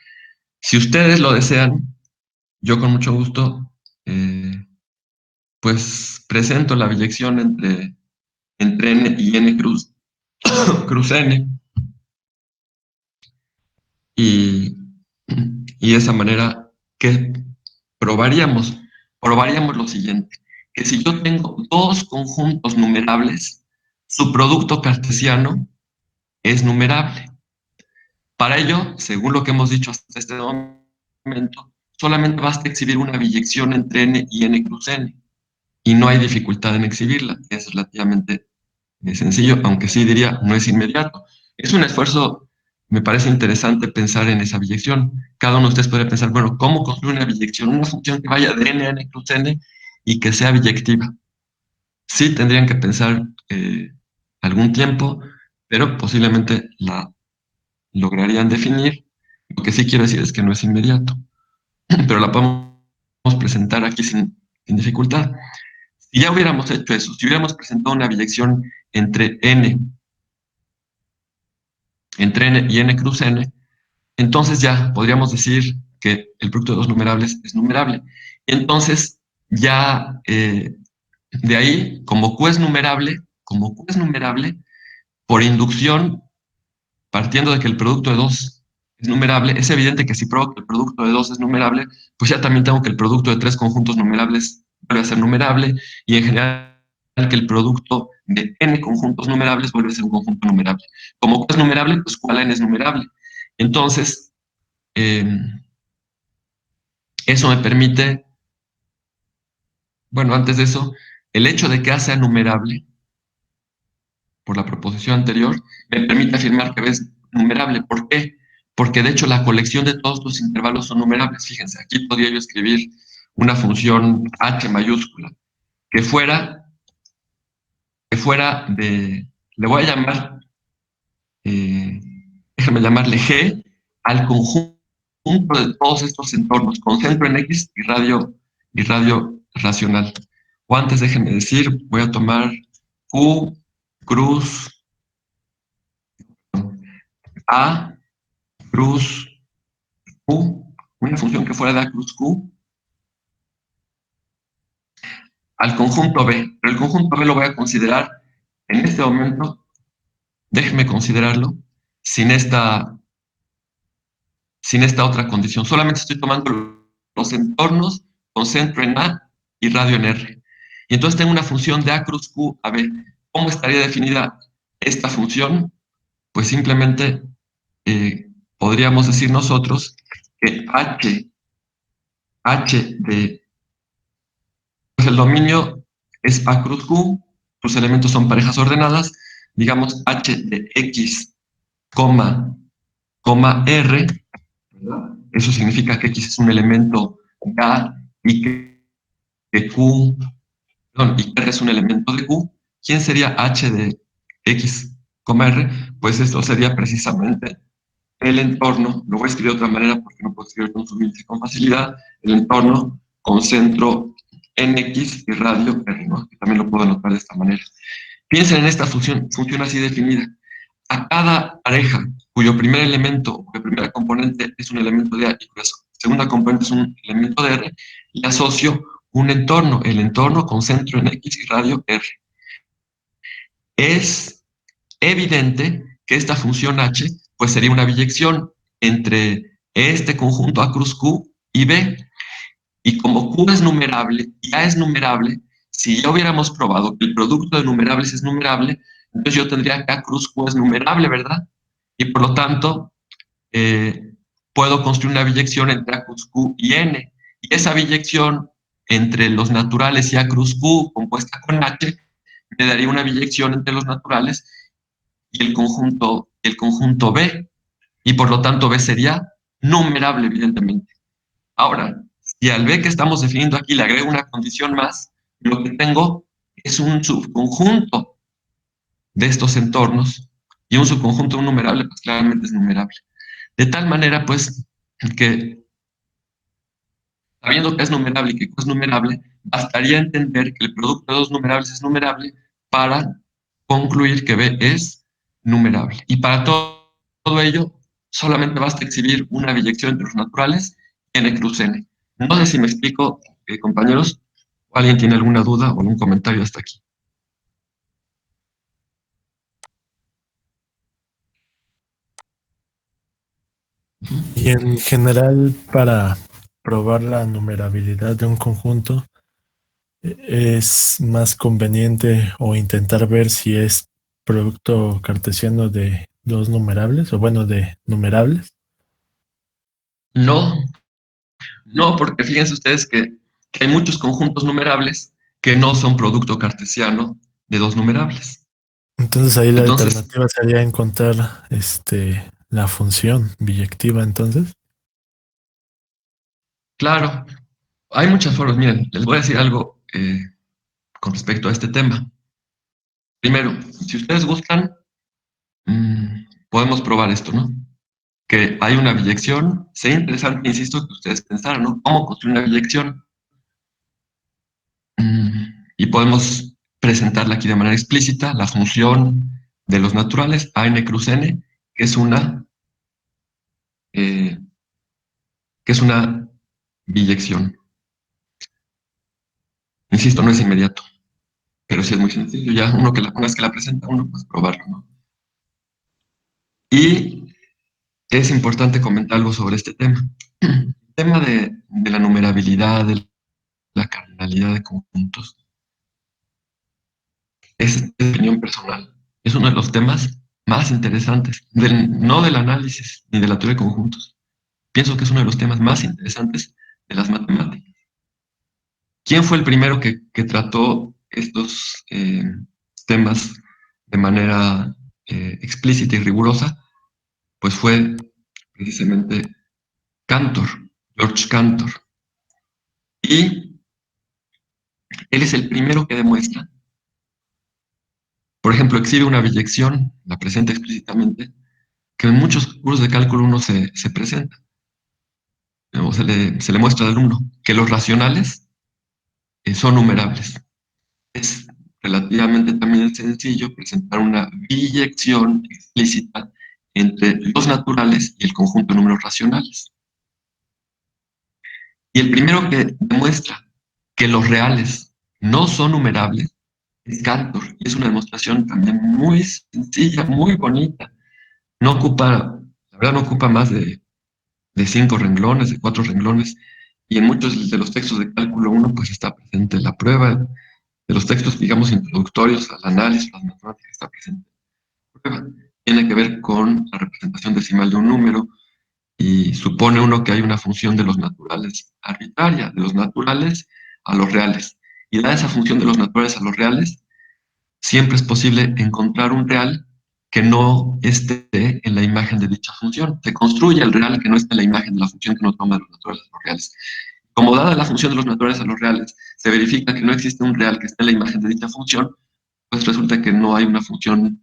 Si ustedes lo desean, yo con mucho gusto, pues, presento la biyección entre N y N cruz, cruz N. Y de esa manera, ¿qué probaríamos? Probaríamos lo siguiente, que si yo tengo dos conjuntos numerables, su producto cartesiano es numerable. Para ello, según lo que hemos dicho hasta este momento, solamente basta exhibir una biyección entre n y n cruz n, y no hay dificultad en exhibirla. Es relativamente sencillo, aunque sí diría, no es inmediato. Es un esfuerzo, me parece interesante pensar en esa biyección. Cada uno de ustedes podría pensar, bueno, ¿cómo construir una biyección? Una función que vaya de n a n cruz n y que sea biyectiva. Sí tendrían que pensar algún tiempo, pero posiblemente la lograrían definir. Lo que sí quiero decir es que no es inmediato, pero la podemos presentar aquí sin dificultad. Si ya hubiéramos hecho eso, si hubiéramos presentado una biyección entre n y n cruz n, entonces ya podríamos decir que el producto de dos numerables es numerable. Entonces, ya de ahí, como Q es numerable, por inducción, partiendo de que el producto de dos es numerable, es evidente que si pruebo que el producto de dos es numerable, pues ya también tengo que el producto de tres conjuntos numerables vuelve a ser numerable, y en general que el producto de n conjuntos numerables vuelve a ser un conjunto numerable. Como Q es numerable, pues Q a la n es numerable. Entonces, eso me permite, bueno, antes de eso, el hecho de que A sea numerable, por la proposición anterior, me permite afirmar que B es numerable. ¿Por qué? Porque de hecho la colección de todos los intervalos son numerables. Fíjense, aquí podría yo escribir una función h mayúscula que fuera de, le voy a llamar, déjame llamarle G, al conjunto de todos estos entornos, con centro en X y radio racional. O antes déjenme decir, voy a tomar Q, cruz, A, cruz, Q, una función que fuera de A cruz Q, al conjunto B. Pero el conjunto B lo voy a considerar en este momento, déjenme considerarlo, sin esta otra condición. Solamente estoy tomando los entornos con centro en A y radio en R. Y entonces tengo una función de A cruz Q a B. ¿Cómo estaría definida esta función? Pues simplemente podríamos decir nosotros que H de, pues el dominio es A cruz Q, sus elementos son parejas ordenadas, digamos H de X, R, ¿verdad? Eso significa que X es un elemento de A y que Q, perdón, y que R es un elemento de Q. ¿Quién sería H de X, R? Pues esto sería precisamente el entorno, lo voy a escribir de otra manera porque no puedo escribir con su índice con facilidad, el entorno con centro en X y radio R, ¿no? Que también lo puedo anotar de esta manera. Piensen en esta función así definida. A cada pareja cuyo primer elemento, cuya primera componente es un elemento de A y cuya segunda componente es un elemento de R, le asocio un entorno, el entorno con centro en X y radio R. Es evidente que esta función H pues sería una biyección entre este conjunto A cruz Q y B. Y como Q es numerable y A es numerable, si ya hubiéramos probado que el producto de numerables es numerable, entonces yo tendría que A cruz Q es numerable, ¿verdad? Y por lo tanto, puedo construir una biyección entre A cruz Q y N. Y esa biyección entre los naturales y A cruz Q compuesta con H me daría una biyección entre los naturales y el conjunto B. Y por lo tanto B sería numerable, evidentemente. Ahora, si al B que estamos definiendo aquí le agrego una condición más, lo que tengo es un subconjunto de estos entornos, y un subconjunto numerable, pues claramente es numerable. De tal manera, pues, que sabiendo que es numerable y que es numerable, bastaría entender que el producto de dos numerables es numerable para concluir que B es numerable. Y para todo ello, solamente basta exhibir una biyección entre los naturales n cruz n. No sé si me explico, compañeros, o alguien tiene alguna duda o algún comentario hasta aquí. Y en general, para probar la numerabilidad de un conjunto, es más conveniente o intentar ver si es producto cartesiano de dos numerables, o bueno, de numerables. No, no, porque fíjense ustedes que hay muchos conjuntos numerables que no son producto cartesiano de dos numerables. Entonces ahí la Entonces, alternativa sería encontrar la función biyectiva entonces. claro, hay muchas formas. Miren, les voy a decir algo con respecto a este tema. Primero, si ustedes gustan, podemos probar esto, ¿no? Que hay una biyección. Sería interesante, insisto, que ustedes pensaran, ¿no? ¿Cómo construir una biyección? Y podemos presentarla aquí de manera explícita, la función de los naturales, a n cruz n, que es eh, una biyección. Insisto, no es inmediato, pero sí es muy sencillo. Ya una vez que la presenta, uno puede probarlo, ¿no? Y es importante comentar algo sobre este tema. El tema de la numerabilidad, de la cardinalidad de conjuntos, es de opinión personal. Es uno de los temas más interesantes, no del análisis ni de la teoría de conjuntos. Pienso que es uno de los temas más interesantes de las matemáticas. ¿Quién fue el primero que trató estos temas de manera explícita y rigurosa? Pues fue precisamente Cantor, George Cantor. Y él es el primero que demuestra, por ejemplo, exhibe una biyección, la presenta explícitamente, que en muchos cursos de cálculo uno se presenta, o se le muestra al alumno, que los racionales son numerables. Es relativamente también sencillo presentar una biyección explícita entre los naturales y el conjunto de números racionales. Y el primero que demuestra que los reales no son numerables es Cantor. Y es una demostración también muy sencilla, muy bonita. No ocupa, la verdad no ocupa más de 5 renglones, de 4 renglones. Y en muchos de los textos de cálculo 1 pues está presente la prueba. De los textos, digamos, introductorios al análisis, las matemáticas, está presente la prueba. Tiene que ver con la representación decimal de un número, y supone uno que hay una función de los naturales arbitraria, de los naturales a los reales. Y dada esa función de los naturales a los reales, siempre es posible encontrar un real que no esté en la imagen de dicha función. Se construye el real que no esté en la imagen de la función que no toma de los naturales a los reales. Como dada la función de los naturales a los reales, se verifica que no existe un real que esté en la imagen de dicha función, pues resulta que no hay una función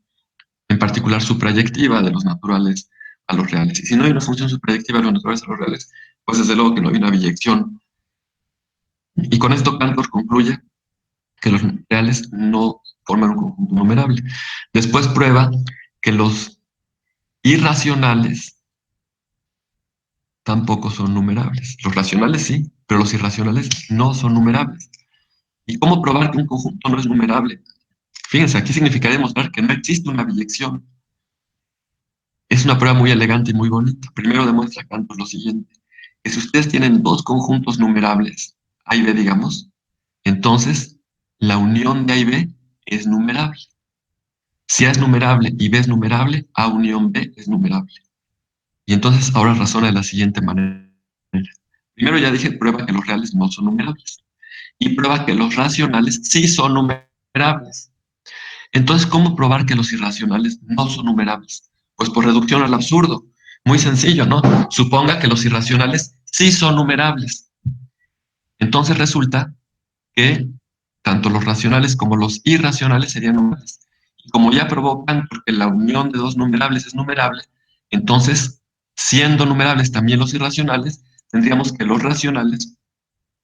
en particular suprayectiva de los naturales a los reales. Y si no hay una función suprayectiva de los naturales a los reales, pues desde luego que no hay una biyección. Y con esto Cantor concluye que los reales no forman un conjunto numerable. Después prueba que los irracionales tampoco son numerables. Los racionales sí, pero los irracionales no son numerables. ¿Y cómo probar que un conjunto no es numerable? Fíjense, aquí significaría demostrar que no existe una biyección Es una prueba muy elegante y muy bonita. Primero demuestra Cantor lo siguiente, que si ustedes tienen dos conjuntos numerables, A y B, digamos, entonces la unión de A y B es numerable. Si A es numerable y B es numerable, A unión B es numerable. Y entonces ahora razona de la siguiente manera. Primero ya dije, prueba que los reales no son numerables. Y prueba que los racionales sí son numerables. Entonces, ¿cómo probar que los irracionales no son numerables? Pues por reducción al absurdo. Muy sencillo, ¿no? Suponga que los irracionales sí son numerables. Entonces resulta que tanto los racionales como los irracionales serían numerables. Y como ya provocan, porque la unión de dos numerables es numerable, entonces, siendo numerables también los irracionales, tendríamos que los racionales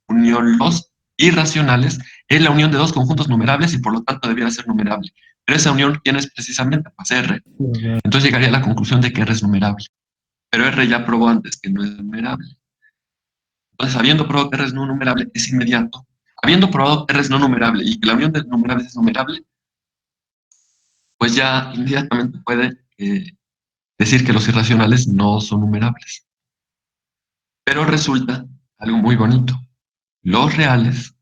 unión los irracionales es la unión de dos conjuntos numerables y por lo tanto debiera ser numerable. Pero esa unión, ¿quién es precisamente? Pues R. Entonces llegaría a la conclusión de que R es numerable. Pero R ya probó antes que no es numerable. Entonces, habiendo probado que R es no numerable, es inmediato. Habiendo probado que R es no numerable y que la unión de numerables es numerable, pues ya inmediatamente puede decir que los irracionales no son numerables. Pero resulta algo muy bonito. Los reales,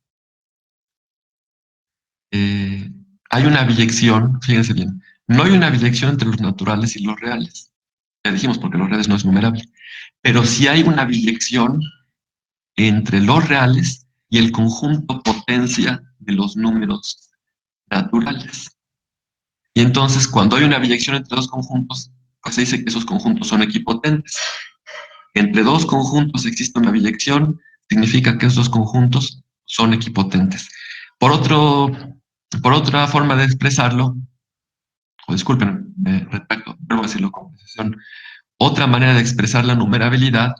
hay una biyección, fíjense bien, no hay una biyección entre los naturales y los reales. Ya dijimos, porque los reales no es numerable. Pero sí hay una biyección entre los reales y el conjunto potencia de los números naturales. Y entonces, cuando hay una biyección entre dos conjuntos, pues se dice que esos conjuntos son equipotentes. Entre dos conjuntos existe una biyección, significa que esos conjuntos son equipotentes. Por otra forma de expresarlo, o disculpen, vuelvo a decirlo con precisión, otra manera de expresar la numerabilidad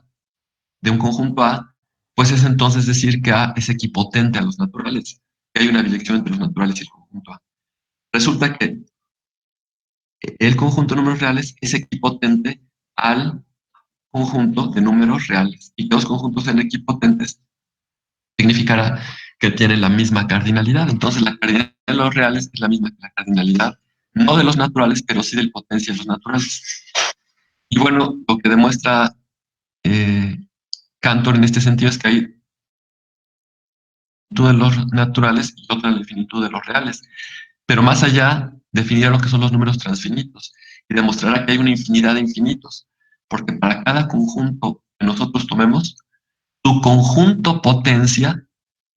de un conjunto A, pues es entonces decir que A es equipotente a los naturales, que hay una biyección entre los naturales y el conjunto A. Resulta que el conjunto de números reales es equipotente al conjunto de números reales, y que los conjuntos sean equipotentes significará que tienen la misma cardinalidad. Entonces, la cardinalidad de los reales es la misma que la cardinalidad, no de los naturales, pero sí del potencia de los naturales. Y bueno, lo que demuestra Cantor en este sentido es que hay infinitud de los naturales y otra la infinitud de los reales. Pero más allá, definirá lo que son los números transfinitos y demostrará que hay una infinidad de infinitos, porque para cada conjunto que nosotros tomemos, su conjunto potencia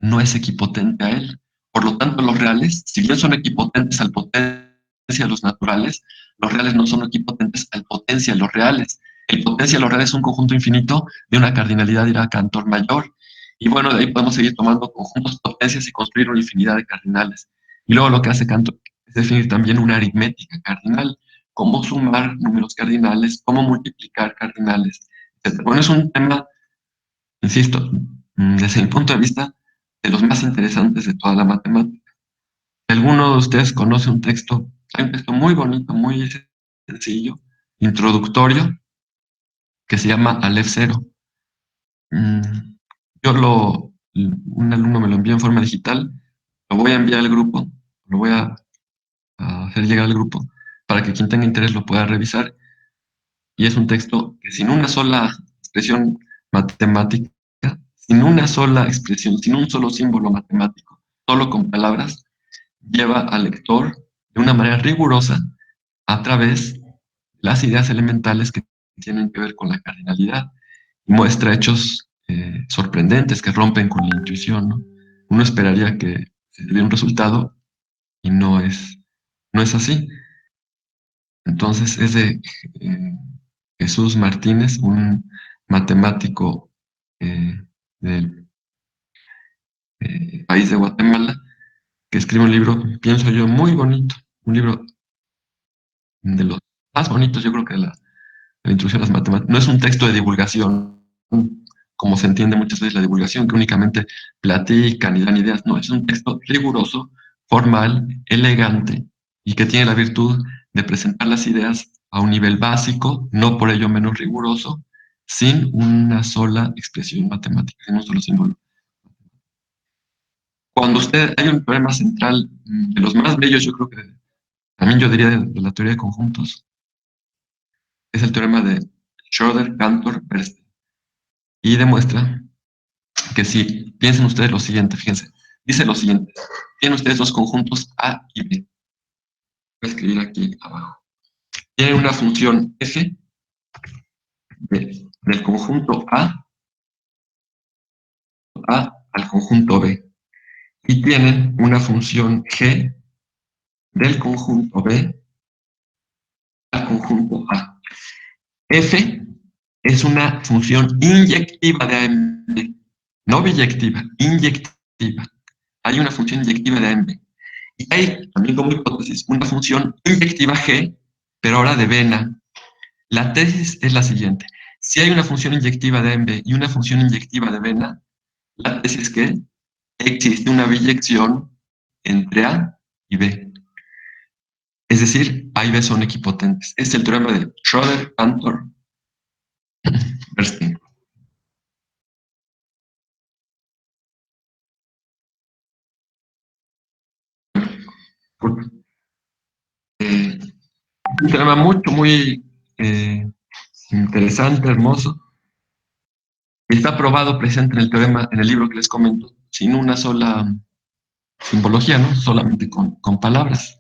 no es equipotente a él. Por lo tanto, los reales, si bien son equipotentes al potencia de los naturales, los reales no son equipotentes al potencia de los reales. El potencia de los reales es un conjunto infinito de una cardinalidad, dirá Cantor, mayor. Y bueno, de ahí podemos seguir tomando conjuntos potencias y construir una infinidad de cardinales. Y luego lo que hace Cantor es definir también una aritmética cardinal, cómo sumar números cardinales, cómo multiplicar cardinales, etc. Bueno, es un tema, insisto, desde mi punto de vista, de los más interesantes de toda la matemática. Si alguno de ustedes conoce un texto, hay un texto muy bonito, muy sencillo, introductorio, que se llama Aleph Cero. Un alumno me lo envió en forma digital, lo voy a enviar al grupo, lo voy a hacer llegar al grupo, para que quien tenga interés lo pueda revisar. Y es un texto que sin una sola expresión matemática, sin una sola expresión, sin un solo símbolo matemático, solo con palabras, lleva al lector de una manera rigurosa a través de las ideas elementales que tienen que ver con la cardinalidad y muestra hechos sorprendentes que rompen con la intuición, ¿no? Uno esperaría que se diera un resultado y no es así. Entonces es de Jesús Martínez, un matemático del país de Guatemala, que escribe un libro, pienso yo, muy bonito, un libro de los más bonitos, yo creo que de la introducción a las matemáticas. No es un texto de divulgación, como se entiende muchas veces la divulgación, que únicamente platican y dan ideas. No, es un texto riguroso, formal, elegante, y que tiene la virtud de presentar las ideas a un nivel básico, no por ello menos riguroso, sin una sola expresión matemática, sin un solo símbolo. Cuando usted hay un problema central, de los más bellos, yo creo que también yo diría de la teoría de conjuntos, es el teorema de Schroeder-Cantor-Bernstein. Y demuestra que si piensen ustedes lo siguiente, fíjense, dice lo siguiente, tienen ustedes dos conjuntos A y B. Voy a escribir aquí abajo. Tienen una función f del conjunto A al conjunto B. Y tienen una función g del conjunto B al conjunto A. F es una función inyectiva de AMB, no biyectiva, inyectiva. Hay una función inyectiva de AMB. Y hay también como hipótesis una función inyectiva G, pero ahora de vena. La tesis es la siguiente. Si hay una función inyectiva de AMB y una función inyectiva de vena, la tesis es que existe una biyección entre A y B. Es decir, A y B son equipotentes. Es el teorema de Schroeder-Cantor-Bernstein. Un teorema muy interesante, hermoso. Está probado presente en el teorema, en el libro que les comento, sin una sola simbología, ¿no? Solamente con palabras.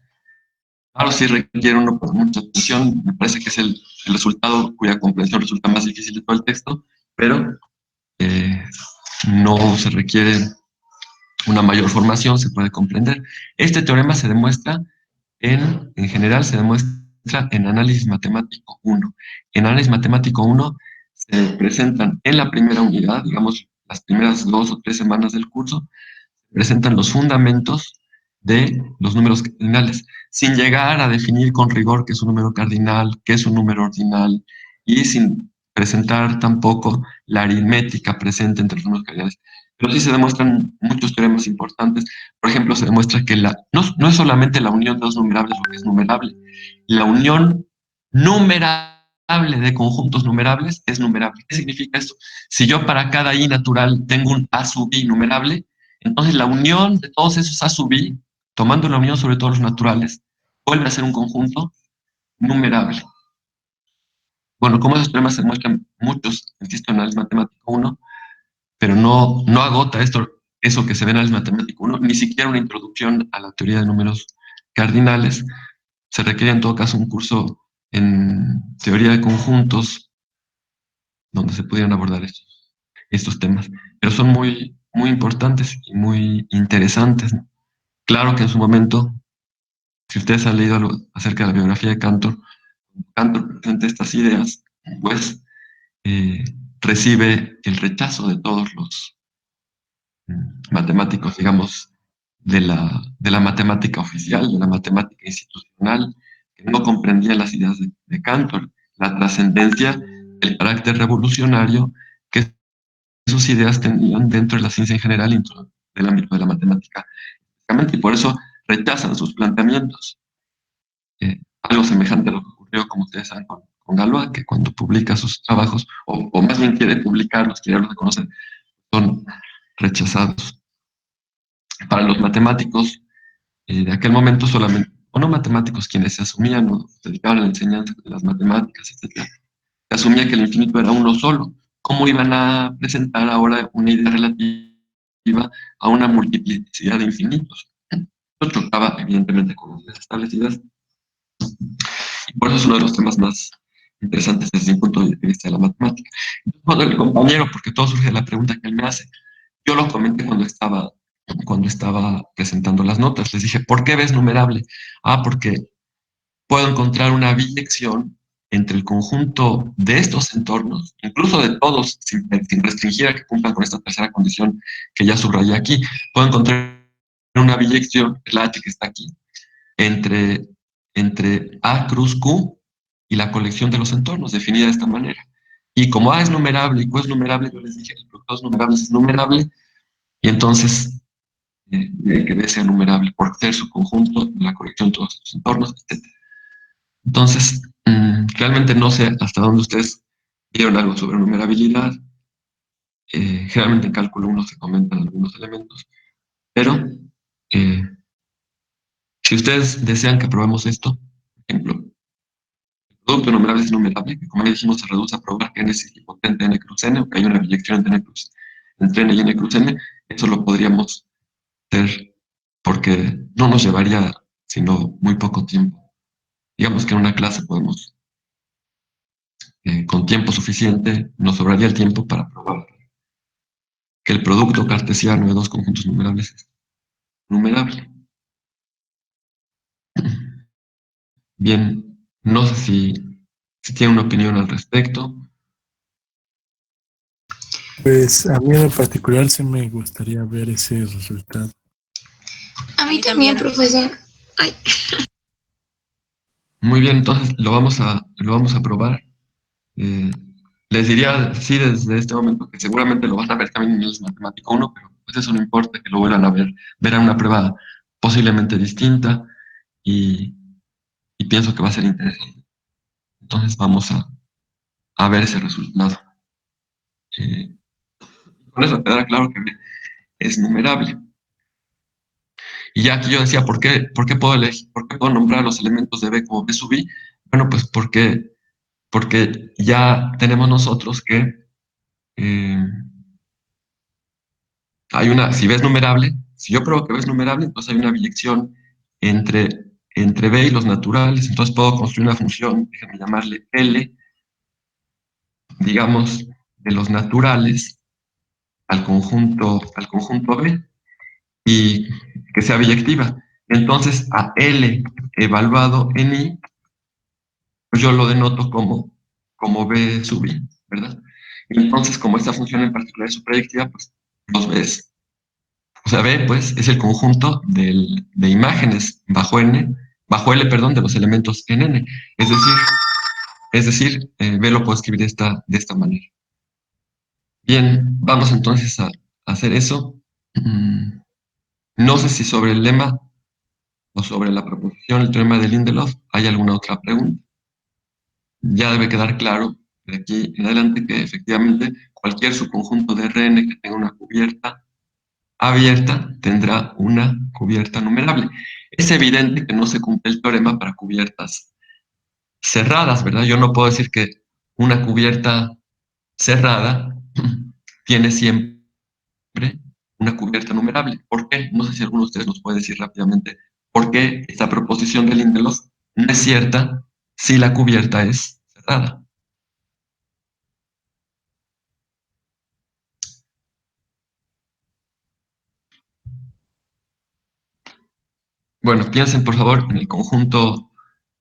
Claro, sí requiere uno pues, mucha atención, me parece que es el resultado cuya comprensión resulta más difícil de todo el texto, pero no se requiere una mayor formación, se puede comprender. Este teorema se demuestra en general, se demuestra en análisis matemático 1. En análisis matemático 1 se presentan en la primera unidad, digamos, las primeras 2 o 3 semanas del curso, presentan los fundamentos de los números cardinales, sin llegar a definir con rigor qué es un número cardinal, qué es un número ordinal, y sin presentar tampoco la aritmética presente entre los números cardinales. Pero sí se demuestran muchos teoremas importantes. Por ejemplo, se demuestra que no es solamente la unión de dos numerables lo que es numerable, la unión numerable de conjuntos numerables es numerable. ¿Qué significa esto? Si yo para cada i natural tengo un a sub i numerable, entonces la unión de todos esos a sub i, tomando la unión sobre todos los naturales, vuelve a ser un conjunto numerable. Bueno, como esos teoremas se muestran muchos, insisto, en análisis matemático 1, pero no agota eso que se ve en análisis matemático 1, ni siquiera una introducción a la teoría de números cardinales. Se requiere en todo caso un curso en teoría de conjuntos donde se pudieran abordar estos temas, pero son muy importantes y muy interesantes. Claro que en su momento, si ustedes han leído algo acerca de la biografía de Cantor, Cantor presenta estas ideas, pues recibe el rechazo de todos los matemáticos, digamos, de la matemática oficial, de la matemática institucional, que no comprendían las ideas de Cantor, la trascendencia, el carácter revolucionario que sus ideas tenían dentro de la ciencia en general, dentro del ámbito de la matemática. Y por eso rechazan sus planteamientos. Algo semejante a lo que ocurrió, como ustedes saben, con Galois, que cuando publica sus trabajos, o más bien quiere publicarlos, quiere darlos a conocer, son rechazados. Para los matemáticos de aquel momento solamente, o no matemáticos, quienes se asumían o dedicaban a la enseñanza de las matemáticas, etc., se asumía que el infinito era uno solo. ¿Cómo iban a presentar ahora una idea relativa a una multiplicidad de infinitos? Esto chocaba, evidentemente, con las ideas establecidas, y por eso es uno de los temas más interesantes desde mi punto de vista de la matemática. Entonces, cuando el compañero, porque todo surge de la pregunta que él me hace, yo lo comenté cuando estaba presentando las notas. Les dije, ¿por qué ves numerable? Porque puedo encontrar una biyección entre el conjunto de estos entornos, incluso de todos, sin restringir a que cumplan con esta tercera condición que ya subrayé aquí. Puedo encontrar una biyección, la H que está aquí, entre A cruz Q y la colección de los entornos, definida de esta manera. Y como A es numerable y Q es numerable, yo les dije, el producto de dos numerables es numerable, y entonces que B sea numerable por ser su conjunto, la colección de todos estos entornos, etc. Entonces, realmente no sé hasta dónde ustedes vieron algo sobre numerabilidad. Generalmente en cálculo 1 se comentan algunos elementos, pero si ustedes desean que probemos esto, por ejemplo, producto numerable es numerable, que como ya dijimos se reduce a probar que n es equipotente n cruz n, o que hay una biyección entre n y n cruz n. Eso lo podríamos hacer porque no nos llevaría sino muy poco tiempo. Digamos que en una clase podemos, con tiempo suficiente, nos sobraría el tiempo para probar que el producto cartesiano de dos conjuntos numerables es numerable. Bien, no sé si tiene una opinión al respecto. Pues a mí en particular sí me gustaría ver ese resultado. A mí también, profesor. Ay. Muy bien, entonces lo vamos a probar. Les diría, sí, desde este momento, que seguramente lo van a ver también en el matemático 1, pero pues eso no importa, que lo vuelvan a ver. Verán una prueba posiblemente distinta y pienso que va a ser interesante. Entonces vamos a ver ese resultado. Con eso quedará claro que es numerable. Y ya aquí yo decía, ¿por qué puedo elegir, por qué puedo nombrar los elementos de B como B sub I? Bueno, pues porque ya tenemos nosotros que si B es numerable, si yo pruebo que B es numerable, entonces hay una biyección entre B y los naturales, entonces puedo construir una función, déjenme llamarle L, digamos, de los naturales al conjunto B y que sea biyectiva. Entonces, a L evaluado en I, pues yo lo denoto como B sub I, ¿verdad? Y entonces, como esta función en particular es proyectiva, pues los Bs. O sea, B, pues, es el conjunto de imágenes bajo L, perdón, de los elementos en N. Es decir, B lo puedo escribir de esta manera. Bien, vamos entonces a hacer eso. No sé si sobre el lema o sobre la proposición, el teorema de Lindelof, hay alguna otra pregunta. Ya debe quedar claro de aquí en adelante que efectivamente cualquier subconjunto de Rn que tenga una cubierta abierta tendrá una cubierta numerable. Es evidente que no se cumple el teorema para cubiertas cerradas, ¿verdad? Yo no puedo decir que una cubierta cerrada tiene siempre una cubierta numerable. ¿Por qué? No sé si alguno de ustedes nos puede decir rápidamente por qué esta proposición de Lindelof no es cierta si la cubierta es cerrada. Bueno, piensen por favor en el conjunto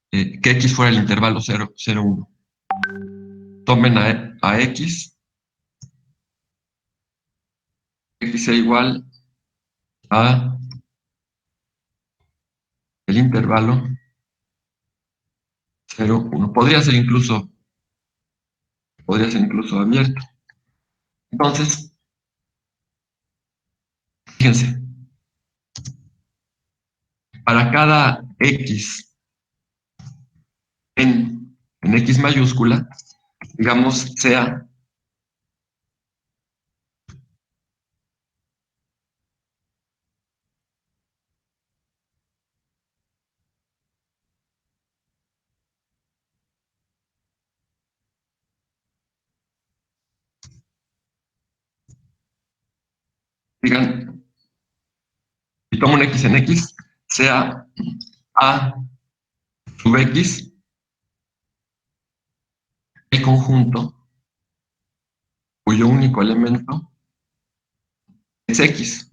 que X fuera el intervalo 0, 0, 1. Tomen a X sea igual a el intervalo 0, 1. Podría ser incluso abierto. Entonces, fíjense, para cada X en X mayúscula, digamos, sea digan, si tomo un X en X, sea A sub X el conjunto cuyo único elemento es X.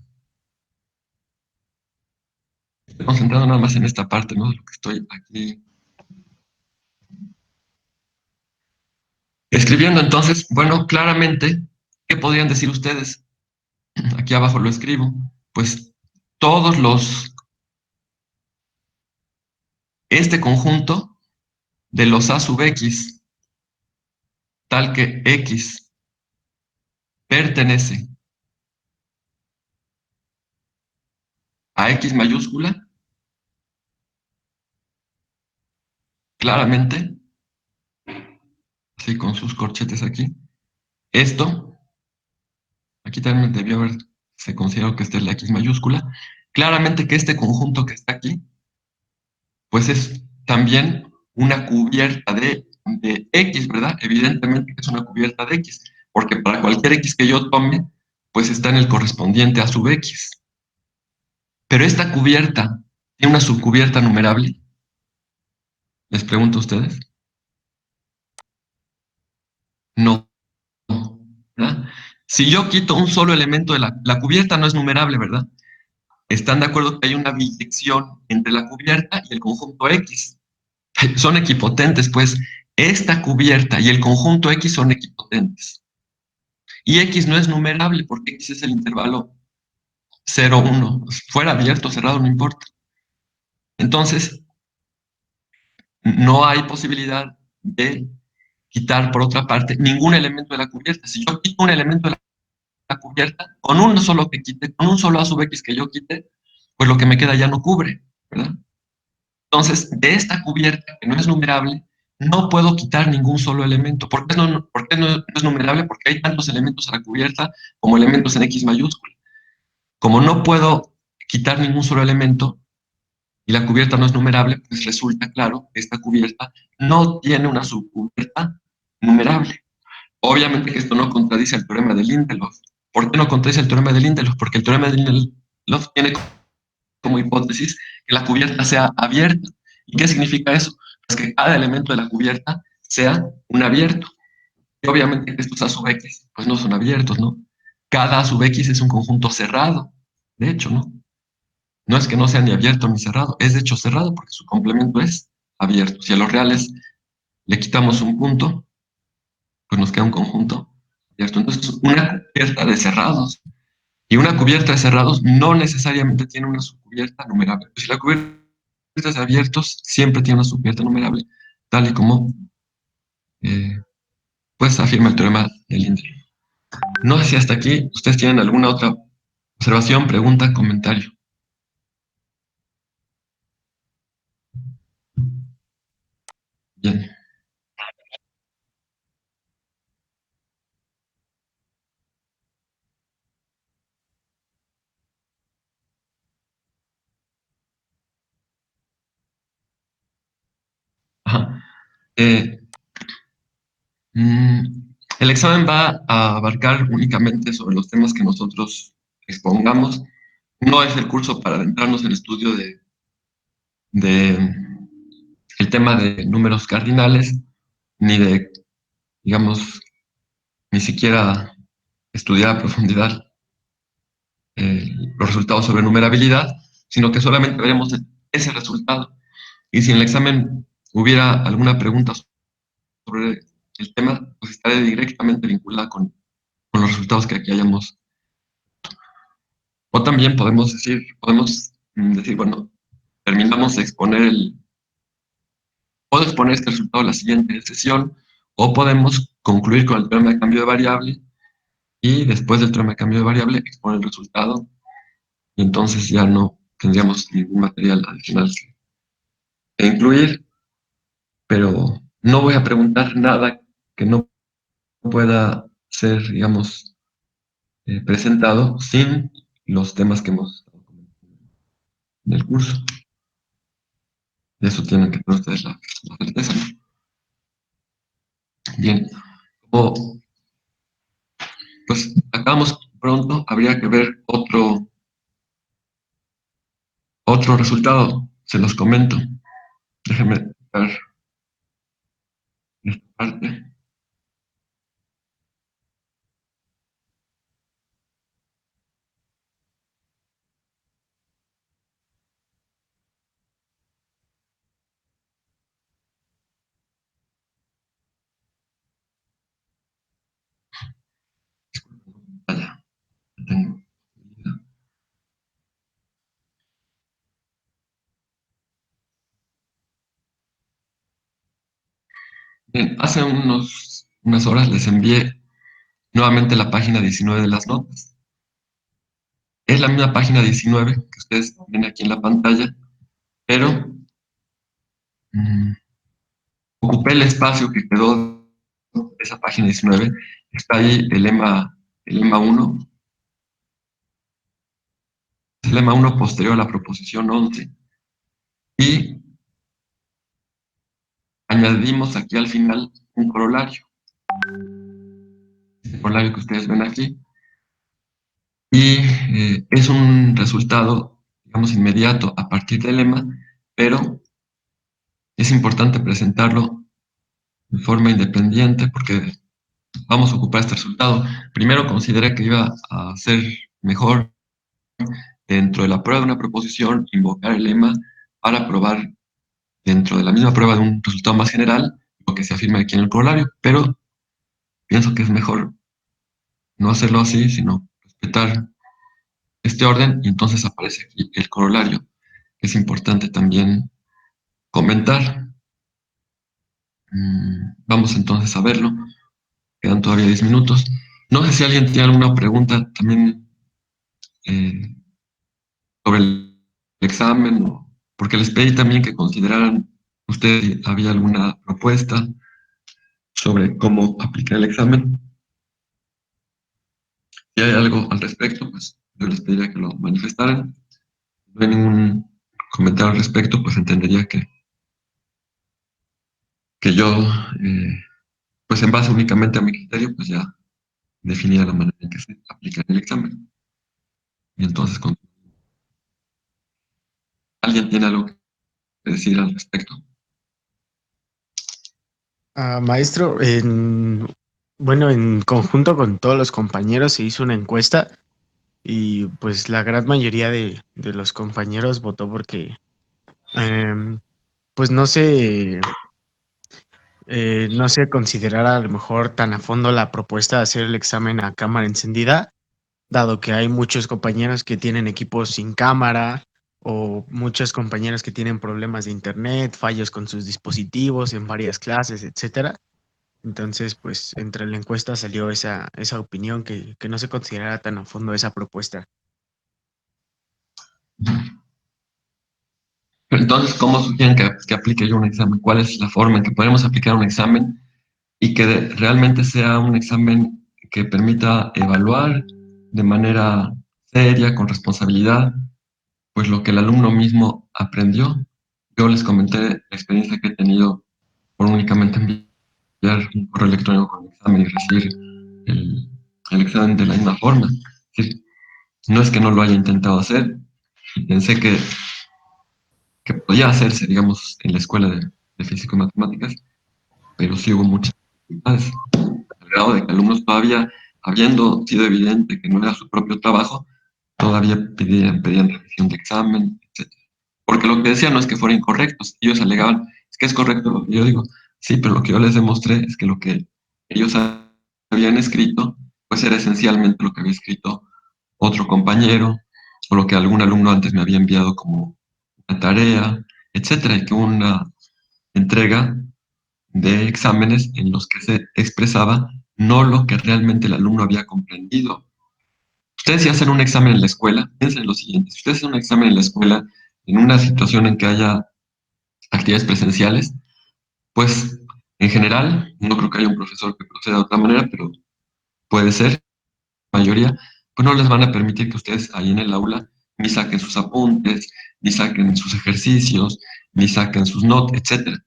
Estoy concentrado nada más en esta parte, ¿no? De lo que estoy aquí escribiendo. Entonces, bueno, claramente, ¿qué podrían decir ustedes? Aquí abajo lo escribo. Pues este conjunto de los A sub X, tal que X pertenece a X mayúscula, claramente, así con sus corchetes aquí, esto, aquí también debió se consideró que esta es la X mayúscula, claramente que este conjunto que está aquí, pues es también una cubierta de X, ¿verdad? Evidentemente que es una cubierta de X, porque para cualquier X que yo tome, pues está en el correspondiente a sub X. Pero esta cubierta tiene una subcubierta numerable. Les pregunto a ustedes. No. ¿Verdad? Si yo quito un solo elemento de la cubierta no es numerable, ¿verdad? Están de acuerdo que hay una biyección entre la cubierta y el conjunto X. Son equipotentes, pues esta cubierta y el conjunto X son equipotentes. Y X no es numerable porque X es el intervalo 0, 1. Fuera abierto, cerrado, no importa. Entonces, no hay posibilidad de quitar, por otra parte, ningún elemento de la cubierta. Si yo quito un elemento de la cubierta, con uno solo que quite, con un solo A sub X que yo quite, pues lo que me queda ya no cubre, ¿verdad? Entonces, de esta cubierta, que no es numerable, no puedo quitar ningún solo elemento. ¿Por qué no es numerable? Porque hay tantos elementos a la cubierta como elementos en X mayúscula. Como no puedo quitar ningún solo elemento y la cubierta no es numerable, pues resulta claro que esta cubierta no tiene una subcubierta numerable. Obviamente que esto no contradice el teorema de Lindelof. ¿Por qué no contradice el teorema de Lindelof? Porque el teorema de Lindelof tiene como hipótesis que la cubierta sea abierta. ¿Y qué significa eso? Pues que cada elemento de la cubierta sea un abierto. Y obviamente que estos A sub X, pues no son abiertos, ¿no? Cada A sub X es un conjunto cerrado, de hecho, ¿no? No es que no sea ni abierto ni cerrado, es de hecho cerrado porque su complemento es abierto. Si a los reales le quitamos un punto, pues nos queda un conjunto abierto. Entonces, una cubierta de cerrados. Y una cubierta de cerrados no necesariamente tiene una subcubierta numerable. Si la cubierta es de abiertos, siempre tiene una subcubierta numerable, tal y como pues afirma el teorema de Lindelof. No sé si hasta aquí ustedes tienen alguna otra observación, pregunta, comentario. Bien. Ajá. Eh, el examen va a abarcar únicamente sobre los temas que nosotros expongamos. No es el curso para adentrarnos en el estudio de el tema de números cardinales, ni de, digamos, ni siquiera estudiar a profundidad eh, los resultados sobre numerabilidad, sino que solamente veremos ese resultado. Y si en el examen hubiera alguna pregunta sobre el tema, pues estaré directamente vinculada con los resultados que aquí hayamos. O también podemos decir, bueno, terminamos de exponer puedo exponer este resultado en la siguiente sesión, o podemos concluir con el teorema de cambio de variable y después del teorema de cambio de variable exponer el resultado, y entonces ya no tendríamos ningún material adicional que incluir, pero no voy a preguntar nada que no pueda ser, digamos, presentado sin los temas que hemos estado comentando en el curso. De eso tienen que tener ustedes la certeza, ¿no? Bien, como pues acabamos pronto, habría que ver otro resultado, se los comento. Déjenme ver esta parte. Allá, tengo. Bien, hace unas horas les envié nuevamente la página 19 de las notas. Es la misma página 19 que ustedes ven aquí en la pantalla, pero ocupé el espacio que quedó de esa página 19. Está ahí el lema 1. El lema 1 posterior a la proposición 11. Y añadimos aquí al final un corolario. Este corolario que ustedes ven aquí. Y es un resultado, digamos, inmediato a partir del lema, pero es importante presentarlo de forma independiente porque vamos a ocupar este resultado. Primero consideré que iba a ser mejor dentro de la prueba de una proposición invocar el lema para probar dentro de la misma prueba de un resultado más general lo que se afirma aquí en el corolario, pero pienso que es mejor no hacerlo así, sino respetar este orden y entonces aparece aquí el corolario, que es importante también comentar. Vamos entonces a verlo. Quedan todavía 10 minutos. No sé si alguien tiene alguna pregunta también eh, sobre el examen, porque les pedí también que consideraran ustedes si había alguna propuesta sobre cómo aplicar el examen. Si hay algo al respecto, pues yo les pediría que lo manifestaran. Si no hay ningún comentario al respecto, pues entendería que yo, pues en base únicamente a mi criterio, pues ya definía la manera en que se aplica el examen. Y entonces, ¿alguien tiene algo que decir al respecto? Maestro, bueno, en conjunto con todos los compañeros se hizo una encuesta y pues la gran mayoría de los compañeros votó porque pues no se considerara a lo mejor tan a fondo la propuesta de hacer el examen a cámara encendida, dado que hay muchos compañeros que tienen equipos sin cámara o muchos compañeros que tienen problemas de internet, fallos con sus dispositivos en varias clases, etcétera. Entonces, pues entre la encuesta salió esa opinión que no se considerara tan a fondo esa propuesta. Pero entonces, ¿cómo sugieren que aplique yo un examen? ¿Cuál es la forma en que podemos aplicar un examen y que realmente sea un examen que permita evaluar de manera seria, con responsabilidad, pues lo que el alumno mismo aprendió? Yo les comenté la experiencia que he tenido por únicamente enviar un correo electrónico con el examen y recibir el examen de la misma forma. Es decir, no es que no lo haya intentado hacer, y pensé que podía hacerse, digamos, en la escuela de física y matemáticas, pero sí hubo muchas dificultades, al grado de que alumnos todavía, habiendo sido evidente que no era su propio trabajo, todavía pedían revisión de examen, etc. Porque lo que decían no es que fuera incorrecto, ellos alegaban, es que es correcto lo que yo digo, sí, pero lo que yo les demostré es que lo que ellos habían escrito, pues era esencialmente lo que había escrito otro compañero, o lo que algún alumno antes me había enviado como una tarea, etcétera, y que hubo una entrega de exámenes en los que se expresaba no lo que realmente el alumno había comprendido. Ustedes si hacen un examen en la escuela, piensen en lo siguiente, si ustedes hacen un examen en la escuela, en una situación en que haya actividades presenciales, pues en general, no creo que haya un profesor que proceda de otra manera, pero puede ser, la mayoría, pues no les van a permitir que ustedes ahí en el aula ni saquen sus apuntes, ni saquen sus ejercicios, ni saquen sus notas, etcétera.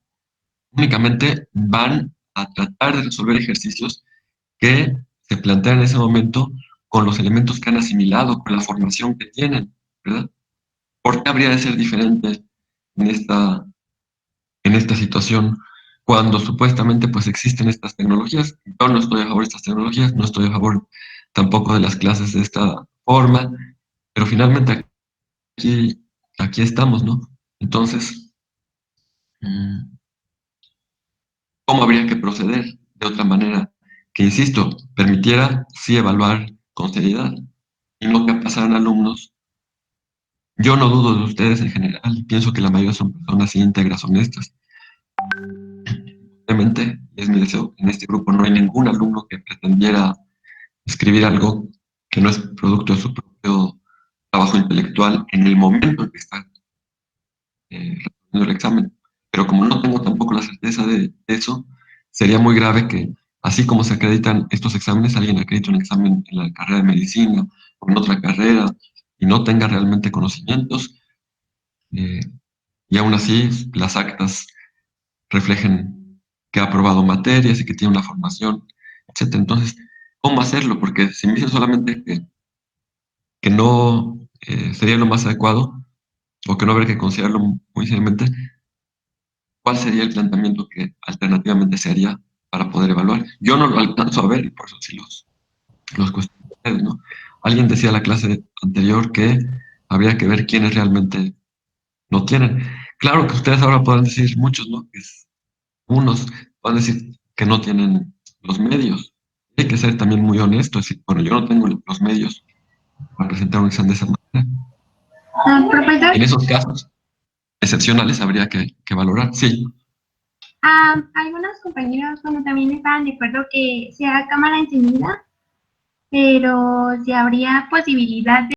Únicamente van a tratar de resolver ejercicios que se plantean en ese momento con los elementos que han asimilado, con la formación que tienen, ¿verdad? ¿Por qué habría de ser diferente en esta situación cuando supuestamente pues existen estas tecnologías? Yo no estoy a favor de estas tecnologías, no estoy a favor tampoco de las clases de esta forma, pero finalmente aquí estamos, ¿no? Entonces, ¿cómo habría que proceder de otra manera que, insisto, permitiera sí evaluar con seriedad y no que pasaran alumnos? Yo no dudo de ustedes en general, pienso que la mayoría son personas íntegras, honestas. Obviamente, y es mi deseo, en este grupo no hay ningún alumno que pretendiera escribir algo que no es producto de su propio trabajo intelectual en el momento en que está realizando el examen. Pero como no tengo tampoco la certeza de eso, sería muy grave que, así como se acreditan estos exámenes, alguien acredite un examen en la carrera de medicina o en otra carrera y no tenga realmente conocimientos, y aún así las actas reflejen que ha aprobado materias y que tiene una formación, etcétera. Entonces, ¿cómo hacerlo? Porque si me dicen solamente que no sería lo más adecuado o que no habría que considerarlo muy seriamente, ¿cuál sería el planteamiento que alternativamente se haría para poder evaluar? Yo no lo alcanzo a ver y por eso sí los cuestiono a ustedes, ¿no? Alguien decía en la clase anterior que habría que ver quiénes realmente no tienen. Claro que ustedes ahora podrán decir muchos, ¿no? Unos van a decir que no tienen los medios. Hay que ser también muy honesto, decir, bueno, yo no tengo los medios para presentar un examen de esa manera. Profesor, En esos casos excepcionales habría que valorar, sí. algunos compañeros, bueno, también estaban de acuerdo que sea cámara encendida, pero si habría posibilidad de